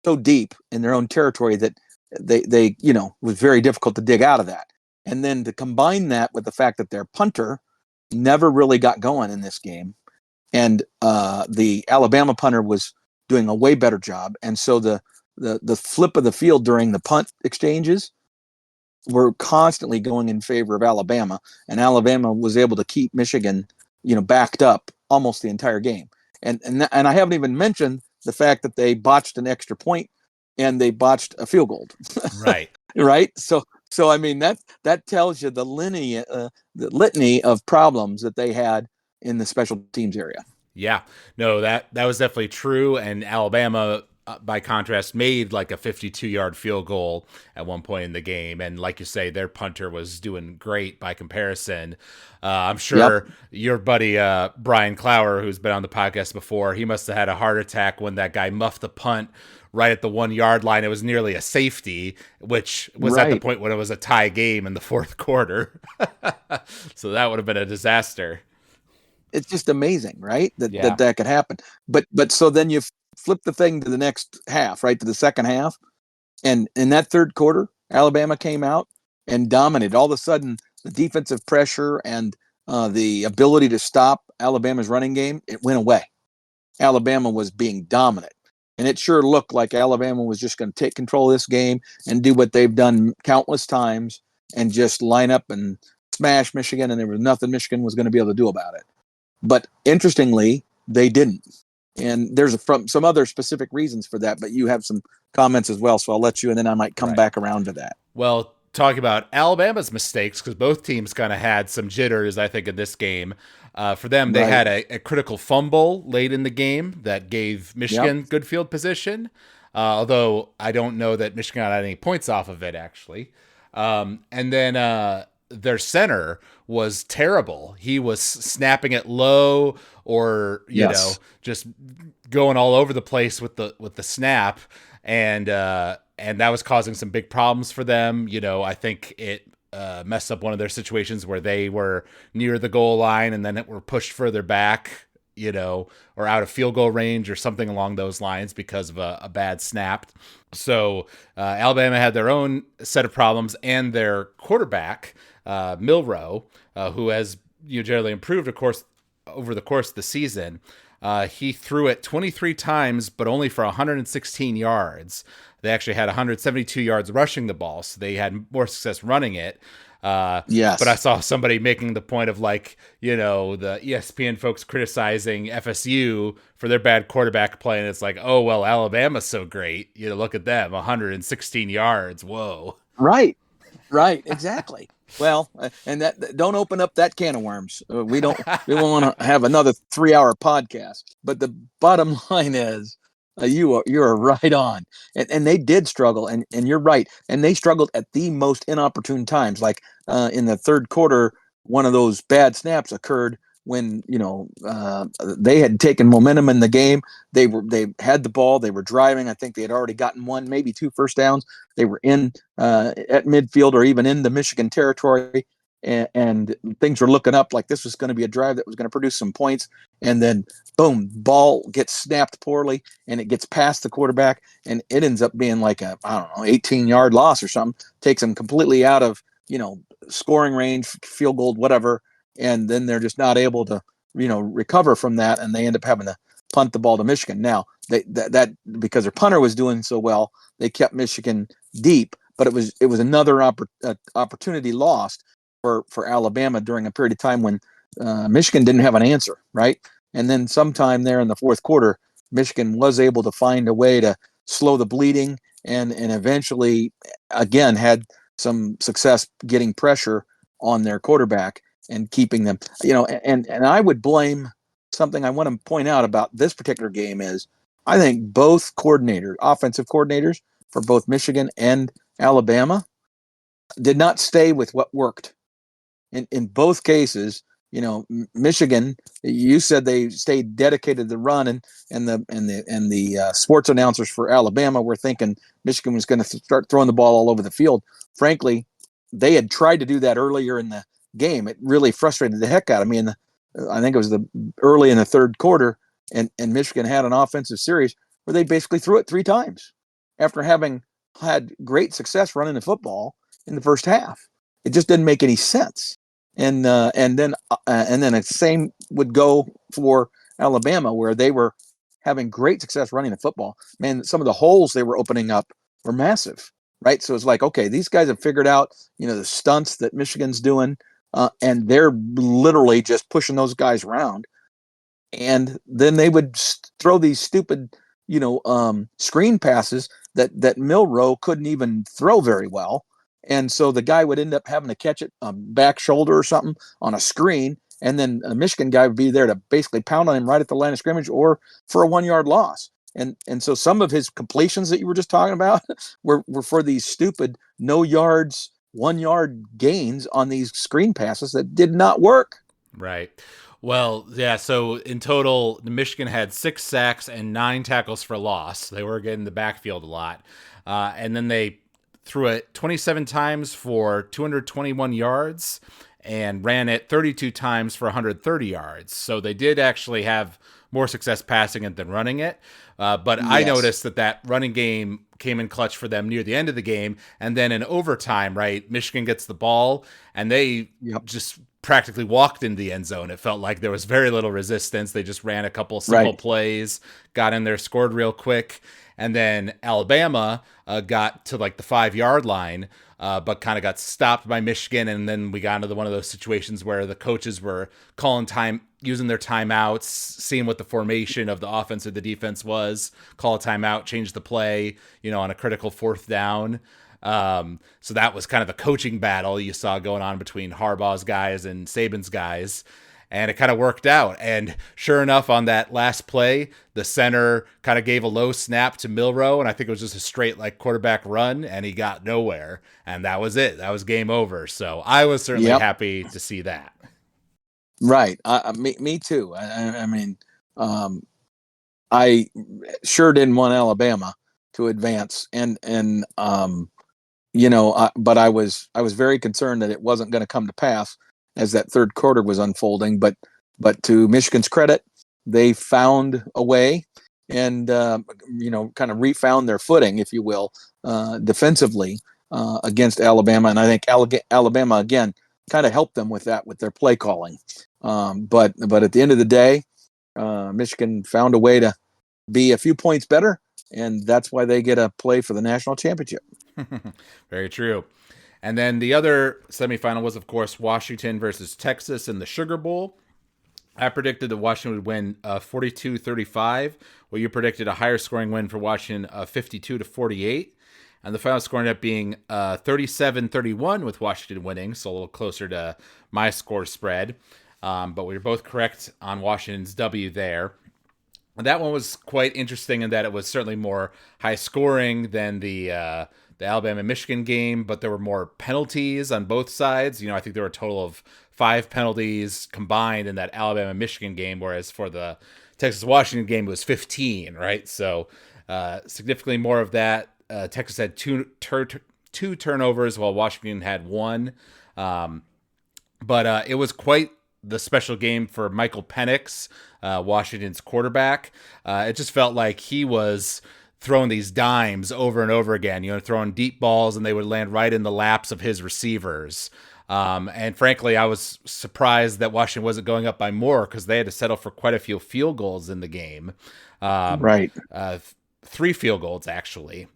so deep in their own territory that they was very difficult to dig out of that. And then to combine that with the fact that their punter never really got going in this game, and the Alabama punter was doing a way better job, and so the flip of the field during the punt exchanges were constantly going in favor of Alabama, and Alabama was able to keep Michigan, backed up almost the entire game. And I haven't even mentioned the fact that they botched an extra point and they botched a field goal. Right. Right. So I mean that tells you the litany of problems that they had in the special teams area. Yeah. No, that was definitely true. And Alabama, by contrast, made like a 52-yard field goal at one point in the game. And like you say, their punter was doing great by comparison. I'm sure your buddy Brian Clower, who's been on the podcast before, he must have had a heart attack when that guy muffed the punt right at the 1 yard line. It was nearly a safety, which was at the point when it was a tie game in the fourth quarter. So that would have been a disaster. It's just amazing, right? That could happen. But so then you flip the thing to the next half, right? To the second half. And in that third quarter, Alabama came out and dominated. All of a sudden, the defensive pressure and the ability to stop Alabama's running game, it went away. Alabama was being dominant. And it sure looked like Alabama was just going to take control of this game and do what they've done countless times and just line up and smash Michigan, and there was nothing Michigan was going to be able to do about it. But interestingly, they didn't. And there's some other specific reasons for that, but you have some comments as well, so I'll let you, and then I might come back around to that. Well, talking about Alabama's mistakes, because both teams kind of had some jitters, I think, in this game. For them, they had a critical fumble late in the game that gave Michigan good field position, although I don't know that Michigan got any points off of it, actually. And then their center was terrible. He was snapping it low or, you know, just going all over the place with the snap. And that was causing some big problems for them. You know, I think it messed up one of their situations where they were near the goal line and then it were pushed further back, you know, or out of field goal range or something along those lines because of a bad snap. So Alabama had their own set of problems, and their quarterback, Milroe, who has generally improved, of course, over the course of the season. He threw it 23 times, but only for 116 yards. They actually had 172 yards rushing the ball, so they had more success running it. Yes. But I saw somebody making the point of, like, you know, the ESPN folks criticizing FSU for their bad quarterback play, and it's like, oh, well, Alabama's so great. You know, look at them, 116 yards. Whoa. Right, exactly. Well, and that don't open up that can of worms. We don't want to have another 3-hour podcast. But the bottom line is, you're right on, and they did struggle, and you're right, and they struggled at the most inopportune times. Like in the third quarter, one of those bad snaps occurred when they had taken momentum in the game. They had the ball, they were driving. I think they had already gotten one, maybe two first downs. They were in at midfield or even in the Michigan territory, and things were looking up like this was going to be a drive that was going to produce some points. And then, boom, ball gets snapped poorly, and it gets past the quarterback, and it ends up being like a 18-yard loss or something. Takes them completely out of scoring range, field goal, whatever. And then they're just not able to recover from that, and they end up having to punt the ball to Michigan. Now that because their punter was doing so well, they kept Michigan deep, but it was another opportunity lost for Alabama during a period of time when Michigan didn't have an answer, right? And then sometime there in the fourth quarter, Michigan was able to find a way to slow the bleeding and eventually, again, had some success getting pressure on their quarterback and keeping them, and I would blame something I want to point out about this particular game is I think both offensive coordinators for both Michigan and Alabama did not stay with what worked. In both cases, Michigan, you said they stayed dedicated to the run, and the sports announcers for Alabama were thinking Michigan was going to start throwing the ball all over the field. Frankly, they had tried to do that earlier in the game. It really frustrated the heck out of me. And I think it was the early in the third quarter, and Michigan had an offensive series where they basically threw it 3 times after having had great success running the football in the first half. It just didn't make any sense. And then the same would go for Alabama, where they were having great success running the football. Man, some of the holes they were opening up were massive, right? So it's like, okay, these guys have figured out, the stunts that Michigan's doing, and they're literally just pushing those guys around. And then they would throw these stupid, screen passes that Milroe couldn't even throw very well. And so the guy would end up having to catch it back shoulder or something on a screen. And then a Michigan guy would be there to basically pound on him right at the line of scrimmage or for a 1-yard loss. And so some of his completions that you were just talking about were for these stupid no yards, 1-yard gains on these screen passes that did not work. Right. Well, yeah, so in total, Michigan had 6 sacks and 9 tackles for loss. They were getting the backfield a lot. And then they threw it 27 times for 221 yards and ran it 32 times for 130 yards. So they did actually have more success passing it than running it. But yes. I noticed that running game came in clutch for them near the end of the game. And then in overtime, right, Michigan gets the ball and they just practically walked into the end zone. It felt like there was very little resistance. They just ran a couple simple plays, got in there, scored real quick. And then Alabama got to like the 5-yard line, but kind of got stopped by Michigan. And then we got into one of those situations where the coaches were calling time, using their timeouts, seeing what the formation of the offense or the defense was, call a timeout, change the play, on a critical 4th down. So that was kind of the coaching battle you saw going on between Harbaugh's guys and Saban's guys. And it kind of worked out. And sure enough, on that last play, the center kind of gave a low snap to Milroe. And I think it was just a straight quarterback run and he got nowhere. And that was it. That was game over. So I was certainly happy to see that. Right. Me too. I mean, I sure didn't want Alabama to advance, but I was very concerned that it wasn't going to come to pass as that third quarter was unfolding. But to Michigan's credit, they found a way and kind of refound their footing, if you will, defensively against Alabama. And I think Alabama again kind of helped them with that with their play calling. But at the end of the day, Michigan found a way to be a few points better, and that's why they get a play for the national championship. Very true. And then the other semifinal was, of course, Washington versus Texas in the Sugar Bowl. I predicted that Washington would win 42-35. Well, you predicted a higher scoring win for Washington, 52-48. And the final score ended up being 37-31 with Washington winning, so a little closer to my score spread. But we were both correct on Washington's W there. And that one was quite interesting in that it was certainly more high scoring than the Alabama-Michigan game, but there were more penalties on both sides. I think there were a total of 5 penalties combined in that Alabama-Michigan game, whereas for the Texas-Washington game, it was 15, right? So significantly more of that. Texas had two turnovers while Washington had 1. But it was quite the special game for Michael Penix, Washington's quarterback. It just felt like he was throwing these dimes over and over again, throwing deep balls, and they would land right in the laps of his receivers. And frankly, I was surprised that Washington wasn't going up by more because they had to settle for quite a few field goals in the game. Right. 3 field goals, actually.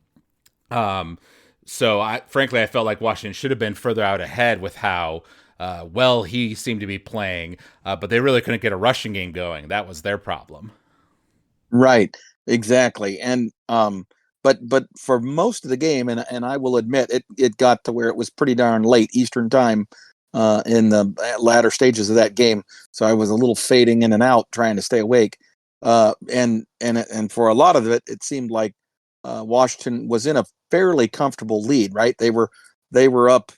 So I felt like Washington should have been further out ahead with how well he seemed to be playing, but they really couldn't get a rushing game going. That was their problem. Right. Exactly. And but for most of the game, and I will admit it got to where it was pretty darn late Eastern time in the latter stages of that game. So I was a little fading in and out trying to stay awake. And for a lot of it, it seemed like Washington was in a fairly comfortable lead, right? They were up,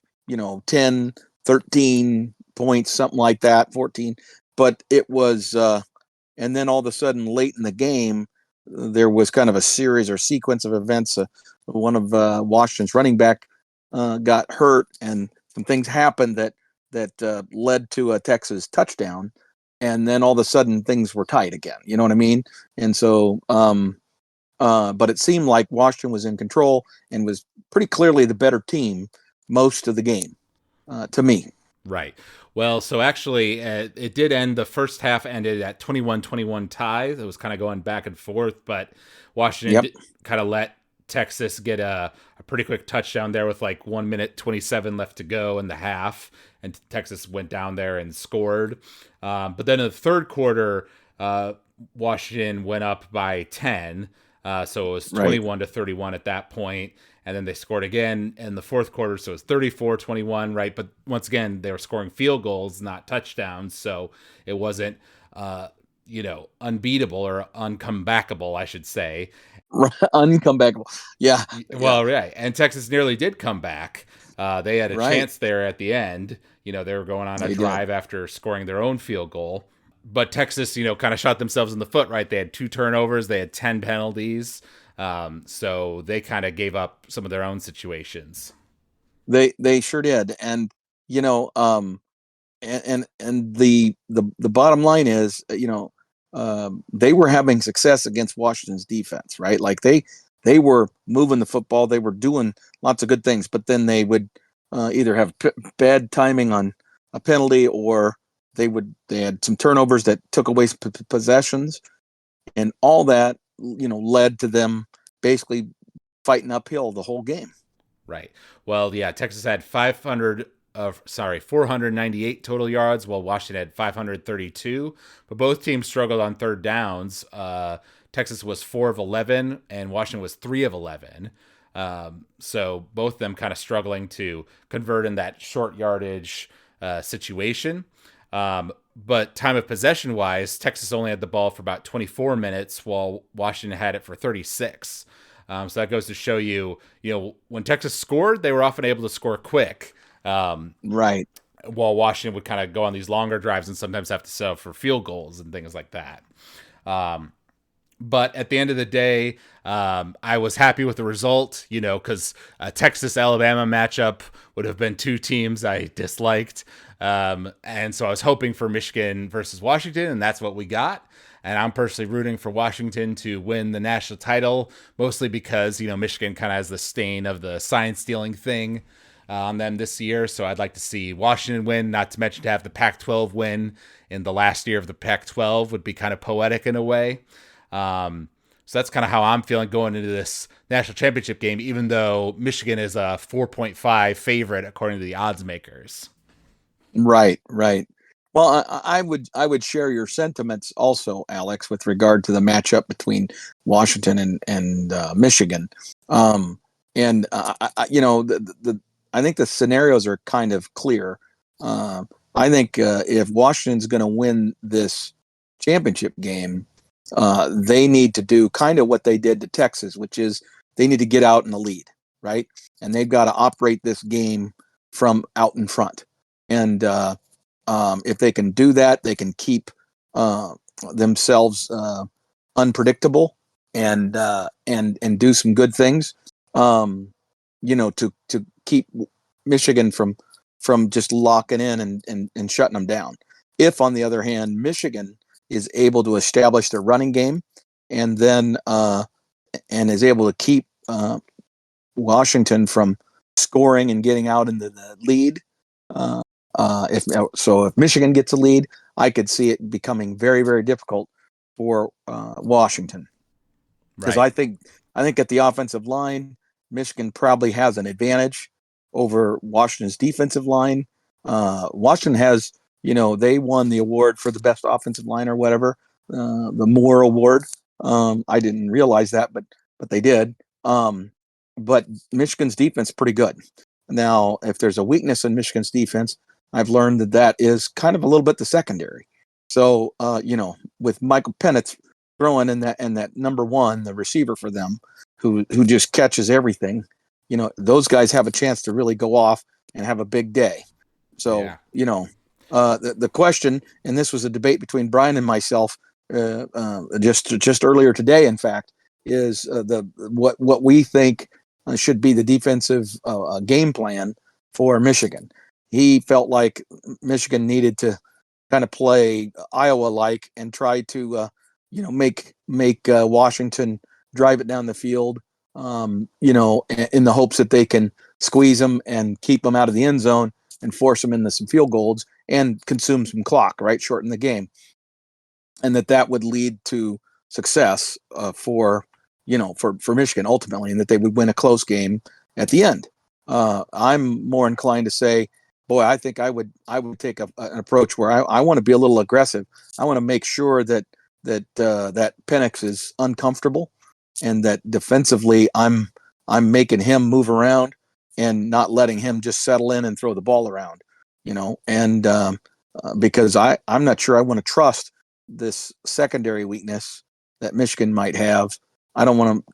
10, 13 points, something like that, 14. But it was and then all of a sudden late in the game, there was kind of a series or sequence of events. One of Washington's running back got hurt, and some things happened that that led to a Texas touchdown, and then all of a sudden things were tight again. You know what I mean? And so, but it seemed like Washington was in control and was pretty clearly the better team most of the game, to me. Right. Well, so actually, it did end. The first half ended at 21-21 tie. It was kind of going back and forth, but Washington Yep. kind of let Texas get a pretty quick touchdown there with like 1 minute 27 left to go in the half, and Texas went down there and scored. But then in the third quarter, Washington went up by 10. So it was Right. 21-31 at that point. And then they scored again in the fourth quarter. So it was 34-21, right? But once again, they were scoring field goals, not touchdowns. So it wasn't, unbeatable or uncomebackable, I should say. Uncomebackable. Yeah. Yeah. Well, right. And Texas nearly did come back. They had a Right. chance there at the end. They were going on a They did. drive after scoring their own field goal. But Texas, kind of shot themselves in the foot, right? They had 2 turnovers. They had 10 penalties. So they kind of gave up some of their own situations. They sure did. And, you know, and the bottom line is, they were having success against Washington's defense, right? Like they were moving the football, they were doing lots of good things, but then they would either have bad timing on a penalty, or they had some turnovers that took away possessions, and all that led to them basically fighting uphill the whole game. Right. Well, yeah, Texas had 498 total yards, while Washington had 532. But both teams struggled on third downs. Texas was 4 of 11, and Washington was 3 of 11. So both of them kind of struggling to convert in that short yardage situation. But time of possession wise, Texas only had the ball for about 24 minutes, while Washington had it for 36. So that goes to show you, when Texas scored, they were often able to score quick. Right. While Washington would kind of go on these longer drives and sometimes have to settle for field goals and things like that. But at the end of the day, I was happy with the result, because a Texas-Alabama matchup would have been 2 teams I disliked. And so I was hoping for Michigan versus Washington, and that's what we got. And I'm personally rooting for Washington to win the national title, mostly because, Michigan kind of has the stain of the sign stealing thing on them this year. So I'd like to see Washington win, not to mention to have the Pac-12 win in the last year of the Pac-12 would be kind of poetic in a way. So that's kind of how I'm feeling going into this national championship game, even though Michigan is a 4.5 favorite according to the odds makers. Right. Well, I would share your sentiments also, Alex, with regard to the matchup between Washington and Michigan. And I think the scenarios are kind of clear. I think if Washington's going to win this championship game, they need to do kind of what they did to Texas, which is they need to get out in the lead, right? And they've got to operate this game from out in front. And if they can do that, they can keep themselves unpredictable and do some good things. To keep Michigan from just locking in and shutting them down. If, on the other hand, Michigan is able to establish their running game and then and is able to keep Washington from scoring and getting out into the lead. If Michigan gets a lead, I could see it becoming very, very difficult for Washington, because Right. I think at the offensive line, Michigan probably has an advantage over Washington's defensive line. Washington has, they won the award for the best offensive line or whatever, the Moore Award. I didn't realize that, but they did. But Michigan's defense is pretty good. Now, if there's a weakness in Michigan's defense, I've learned that is kind of a little bit the secondary. So, with Michael Penix throwing in that number one, the receiver for them, who just catches everything, those guys have a chance to really go off and have a big day. So, Yeah. The question, and this was a debate between Brian and myself just earlier today, in fact, is what we think should be the defensive game plan for Michigan. he felt like Michigan needed to kind of play Iowa-like and try to, make Washington drive it down the field, in the hopes that they can squeeze them and keep them out of the end zone and force them into some field goals and consume some clock, right? Shorten the game. And that would lead to success for Michigan ultimately, and that they would win a close game at the end. I'm more inclined to say, boy, I think I would take an approach where I want to be a little aggressive. I want to make sure that Penix is uncomfortable, and that defensively I'm making him move around and not letting him just settle in and throw the ball around, and because I'm not sure I want to trust this secondary weakness that Michigan might have. I don't want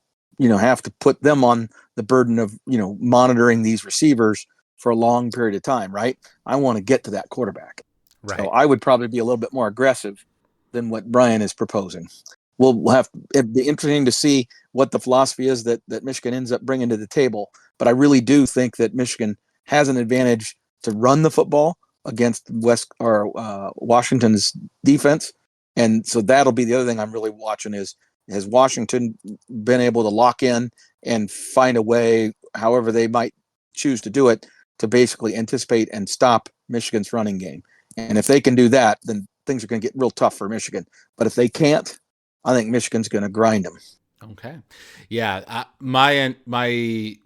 to, have to put them on the burden of, monitoring these receivers for a long period of time, right? I want to get to that quarterback. Right. So I would probably be a little bit more aggressive than what Brian is proposing. It'd be interesting to see what the philosophy is that Michigan ends up bringing to the table. But I really do think that Michigan has an advantage to run the football against Washington's defense. And so that'll be the other thing I'm really watching is, has Washington been able to lock in and find a way, however they might choose to do it, to basically anticipate and stop Michigan's running game. And if they can do that, then things are going to get real tough for Michigan. But if they can't, I think Michigan's going to grind them. Okay. Yeah. My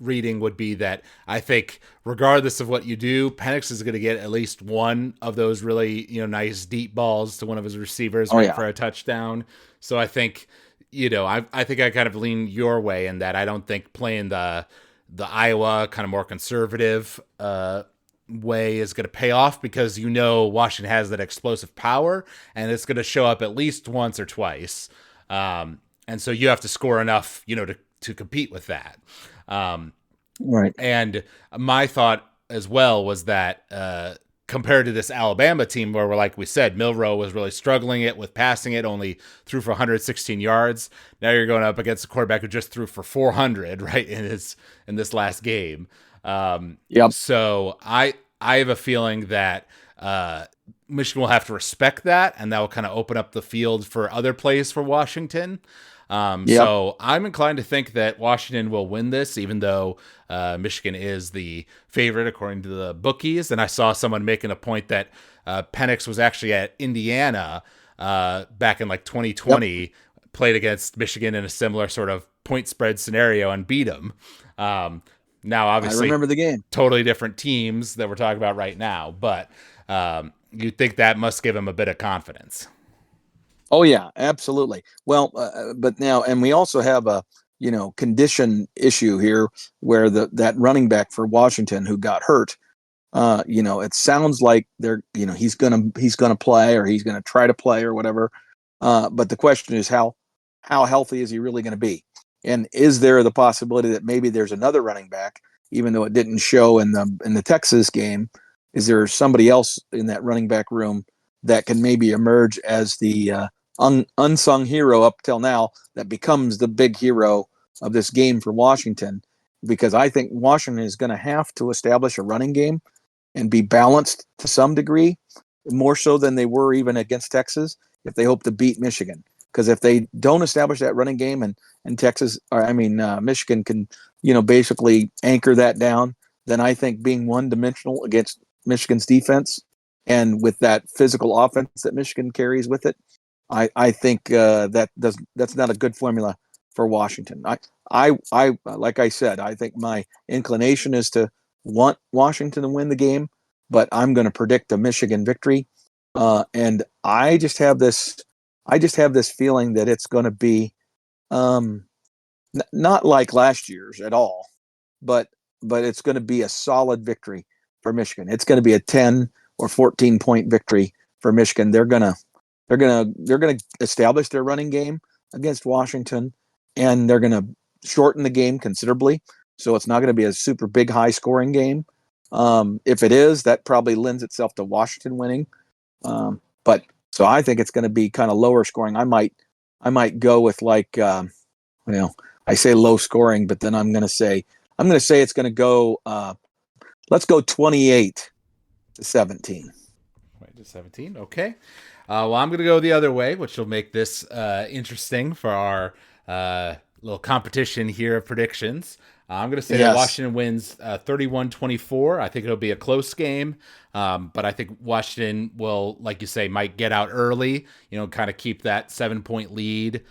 reading would be that I think regardless of what you do, Penix is going to get at least one of those really, nice deep balls to one of his receivers for a touchdown. So I think, I think I kind of lean your way in that I don't think playing the Iowa kind of more conservative way is going to pay off, because Washington has that explosive power and it's going to show up at least once or twice. And so you have to score enough, to compete with that. Right. And my thought as well was that compared to this Alabama team where, like we said, Milroe was really struggling with passing it, only threw for 116 yards. Now you're going up against a quarterback who just threw for 400, right, in this last game. Yep. So I have a feeling that Michigan will have to respect that, and that will kind of open up the field for other plays for Washington. So I'm inclined to think that Washington will win this, even though Michigan is the favorite according to the bookies. And I saw someone making a point that Penix was actually at Indiana back in 2020, played against Michigan in a similar sort of point spread scenario and beat them. Now, obviously, I remember the game. Totally different teams that we're talking about right now, but you'd think that must give him a bit of confidence. Oh yeah, absolutely. Well, but now, and we also have a condition issue here where that running back for Washington who got hurt. It sounds like he's gonna play, or he's gonna try to play or whatever. But the question is how healthy is he really going to be? And is there the possibility that maybe there's another running back, even though it didn't show in the Texas game? Is there somebody else in that running back room that can maybe emerge as the unsung hero up till now that becomes the big hero of this game for Washington? Because I think Washington is going to have to establish a running game and be balanced to some degree, more so than they were even against Texas, if they hope to beat Michigan. Because if they don't establish that running game and Michigan can, basically anchor that down, then I think being one-dimensional against Michigan's defense and with that physical offense that Michigan carries with it, I think that's not a good formula for Washington. I like I said, I think my inclination is to want Washington to win the game, but I'm going to predict a Michigan victory. And I just have this feeling that it's going to be not like last year's at all, but it's going to be a solid victory for Michigan. It's going to be a 10 or 14 point victory for Michigan. They're going to establish their running game against Washington, and they're going to shorten the game considerably. So it's not going to be a super big high scoring game. If it is, that probably lends itself to Washington winning. But so I think it's going to be kind of lower scoring. I might go with I say low scoring, but then I'm going to say it's going to go. Let's go 28 17. 20-17. Okay. Well, I'm going to go the other way, which will make this interesting for our little competition here of predictions. I'm going to say that Washington wins 31-24. I think it'll be a close game, but I think Washington will, like you say, might get out early, kind of keep that 7-point lead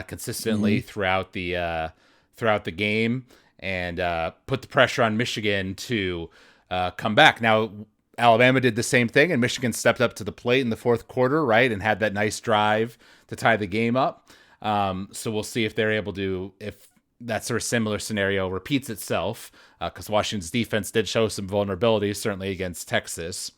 consistently throughout the game and put the pressure on Michigan to come back. Now, Alabama did the same thing, and Michigan stepped up to the plate in the fourth quarter, right, and had that nice drive to tie the game up. So we'll see if they're able to, if that sort of similar scenario repeats itself, because Washington's defense did show some vulnerabilities, certainly against Texas.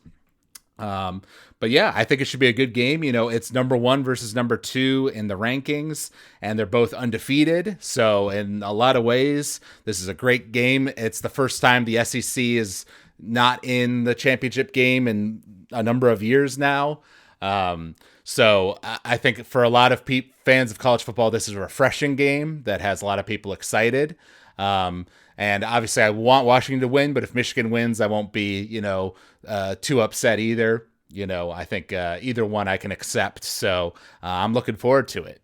But yeah, I think it should be a good game. It's number 1 versus number 2 in the rankings, and they're both undefeated. So in a lot of ways, this is a great game. It's the first time the SEC is not in the championship game in a number of years now. So I think for a lot of fans of college football, this is a refreshing game that has a lot of people excited. And obviously I want Washington to win, but if Michigan wins, I won't be, too upset either. I think either one I can accept. So I'm looking forward to it.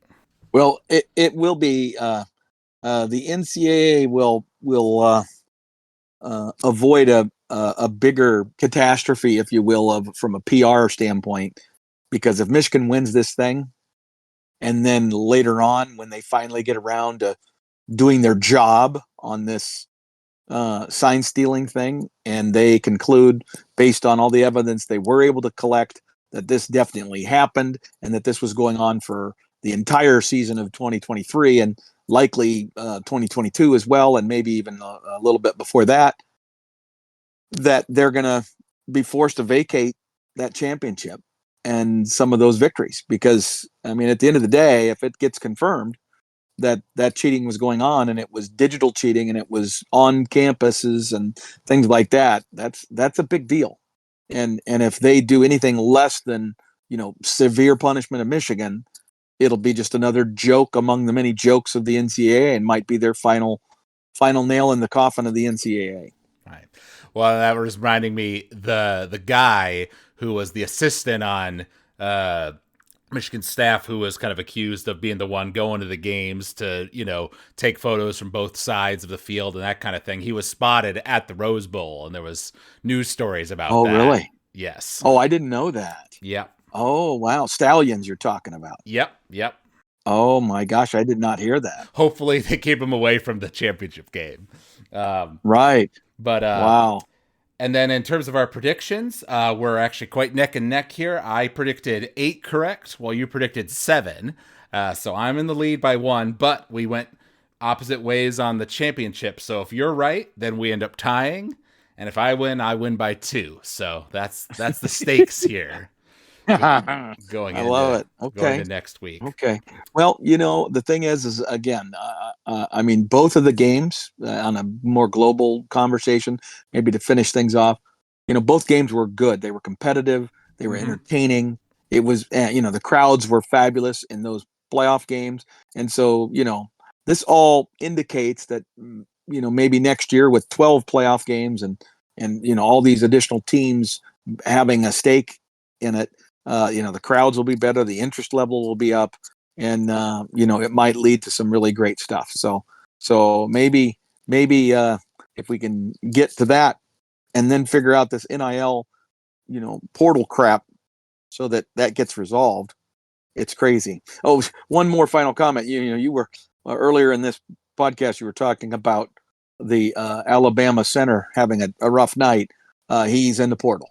Well, it will be, the NCAA will avoid a bigger catastrophe, if you will, from a PR standpoint, because if Michigan wins this thing, and then later on when they finally get around to doing their job on this sign stealing thing, and they conclude based on all the evidence they were able to collect that this definitely happened and that this was going on for the entire season of 2023 and likely 2022 as well, and maybe even a little bit before that they're going to be forced to vacate that championship and some of those victories, because I mean, at the end of the day, if it gets confirmed that cheating was going on, and it was digital cheating, and it was on campuses and things like that, that's a big deal. And if they do anything less than, severe punishment of Michigan, it'll be just another joke among the many jokes of the NCAA, and might be their final nail in the coffin of the NCAA. Right. Well, that was reminding me the guy who was the assistant on Michigan staff, who was kind of accused of being the one going to the games to, take photos from both sides of the field and that kind of thing. He was spotted at the Rose Bowl, and there was news stories about that. Oh, really? Yes. Oh, I didn't know that. Yep. Oh, wow. Stallions you're talking about. Yep. Oh, my gosh. I did not hear that. Hopefully they keep him away from the championship game. Right. But wow. And then in terms of our predictions, we're actually quite neck and neck here. I predicted 8 correct, while you predicted 7. So I'm in the lead by 1, but we went opposite ways on the championship. So if you're right, then we end up tying. And if I win by 2. So that's the stakes here. Going into next week. Okay. Well, the thing is again, I mean, both of the games, on a more global conversation, maybe to finish things off, both games were good. They were competitive. They were entertaining. It was, the crowds were fabulous in those playoff games. And so, this all indicates that, maybe next year with 12 playoff games and all these additional teams having a stake in it, the crowds will be better, the interest level will be up, and it might lead to some really great stuff. So maybe if we can get to that and then figure out this NIL, portal crap, so that gets resolved, it's crazy. Oh, one more final comment. You were earlier in this podcast, you were talking about the Alabama center having a rough night. He's in the portal.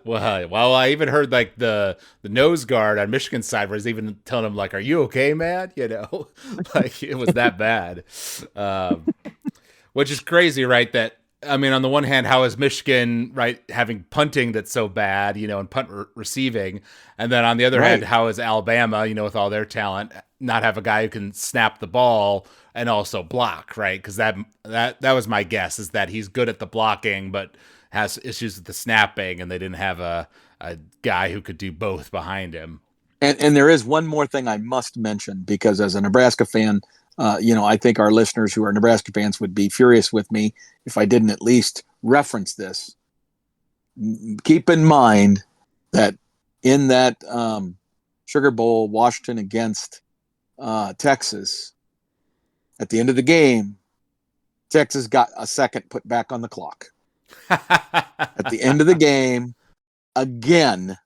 Well, I even heard like the nose guard on Michigan's side was even telling him like, "Are you okay, man?" Like it was that bad, which is crazy, right? That I mean, on the one hand, how is Michigan right having punting that's so bad, and punt receiving, and then on the other hand, how is Alabama, with all their talent, not have a guy who can snap the ball and also block, right? Because that was my guess, is that he's good at the blocking, but has issues with the snapping, and they didn't have a guy who could do both behind him. And there is one more thing I must mention, because as a Nebraska fan, I think our listeners who are Nebraska fans would be furious with me if I didn't at least reference this. Keep in mind that in that Sugar Bowl, Washington against Texas, at the end of the game, Texas got a second put back on the clock. At the end of the game, again,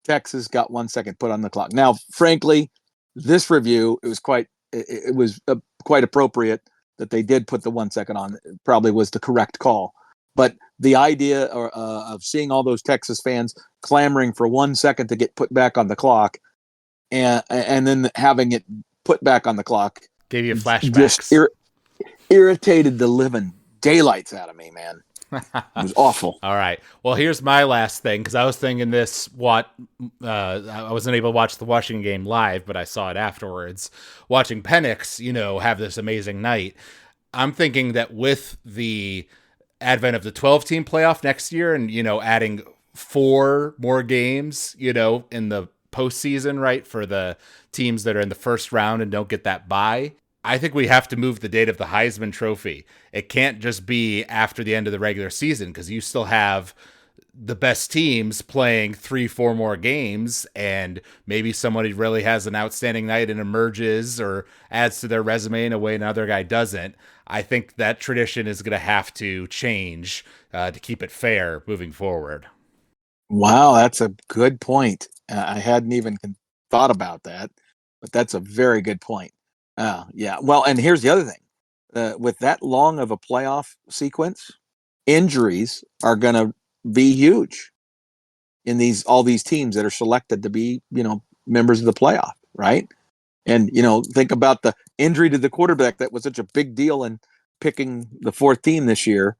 Texas got 1 second put on the clock. Now, frankly, this review, it was quite appropriate that they did put the 1 second on. It probably was the correct call. But the idea of seeing all those Texas fans clamoring for 1 second to get put back on the clock, and then having it put back on the clock, gave you flashbacks. Just irritated the living daylights out of me, man. It was awful. All right. Well, here's my last thing, because I was thinking this. I wasn't able to watch the Washington game live, but I saw it afterwards. Watching Penix, have this amazing night. I'm thinking that with the advent of the 12-team playoff next year, and adding 4 more games, in the postseason, right, for the teams that are in the first round and don't get that bye, I think we have to move the date of the Heisman Trophy. It can't just be after the end of the regular season, because you still have the best teams playing 3-4 more games, and maybe somebody really has an outstanding night and emerges or adds to their resume in a way another guy doesn't. I think that tradition is going to have to change to keep it fair moving forward. Wow, that's a good point. I hadn't even thought about that, but that's a very good point. Yeah. Well, and here's the other thing. With that long of a playoff sequence, injuries are going to be huge in all these teams that are selected to be, members of the playoff, right? And, think about the injury to the quarterback that was such a big deal in picking the 4th team this year.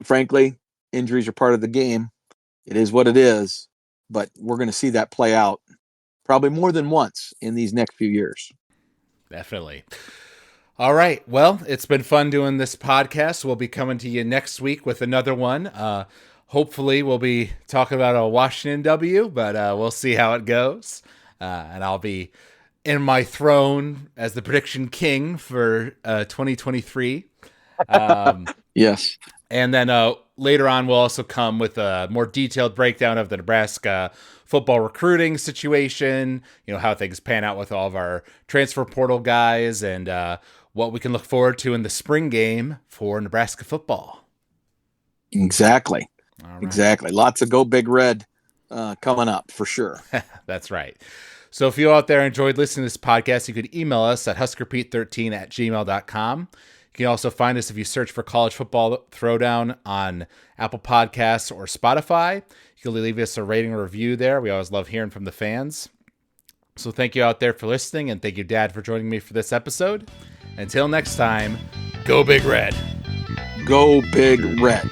Frankly, injuries are part of the game. It is what it is, but we're going to see that play out probably more than once in these next few years. Definitely. All right. Well, it's been fun doing this podcast. We'll be coming to you next week with another one. Hopefully, we'll be talking about a Washington W, but we'll see how it goes. And I'll be in my throne as the prediction king for 2023. Yes. And then later on, we'll also come with a more detailed breakdown of the Nebraska football recruiting situation, how things pan out with all of our transfer portal guys, and what we can look forward to in the spring game for Nebraska football. Exactly. Right. Exactly. Lots of Go Big Red coming up for sure. That's right. So if you out there enjoyed listening to this podcast, you could email us at huskerpete13@gmail.com. You can also find us if you search for College Football Throwdown on Apple Podcasts or Spotify. You can leave us a rating or review there. We always love hearing from the fans. So thank you out there for listening, and thank you, Dad, for joining me for this episode. Until next time, go Big Red. Go Big Red.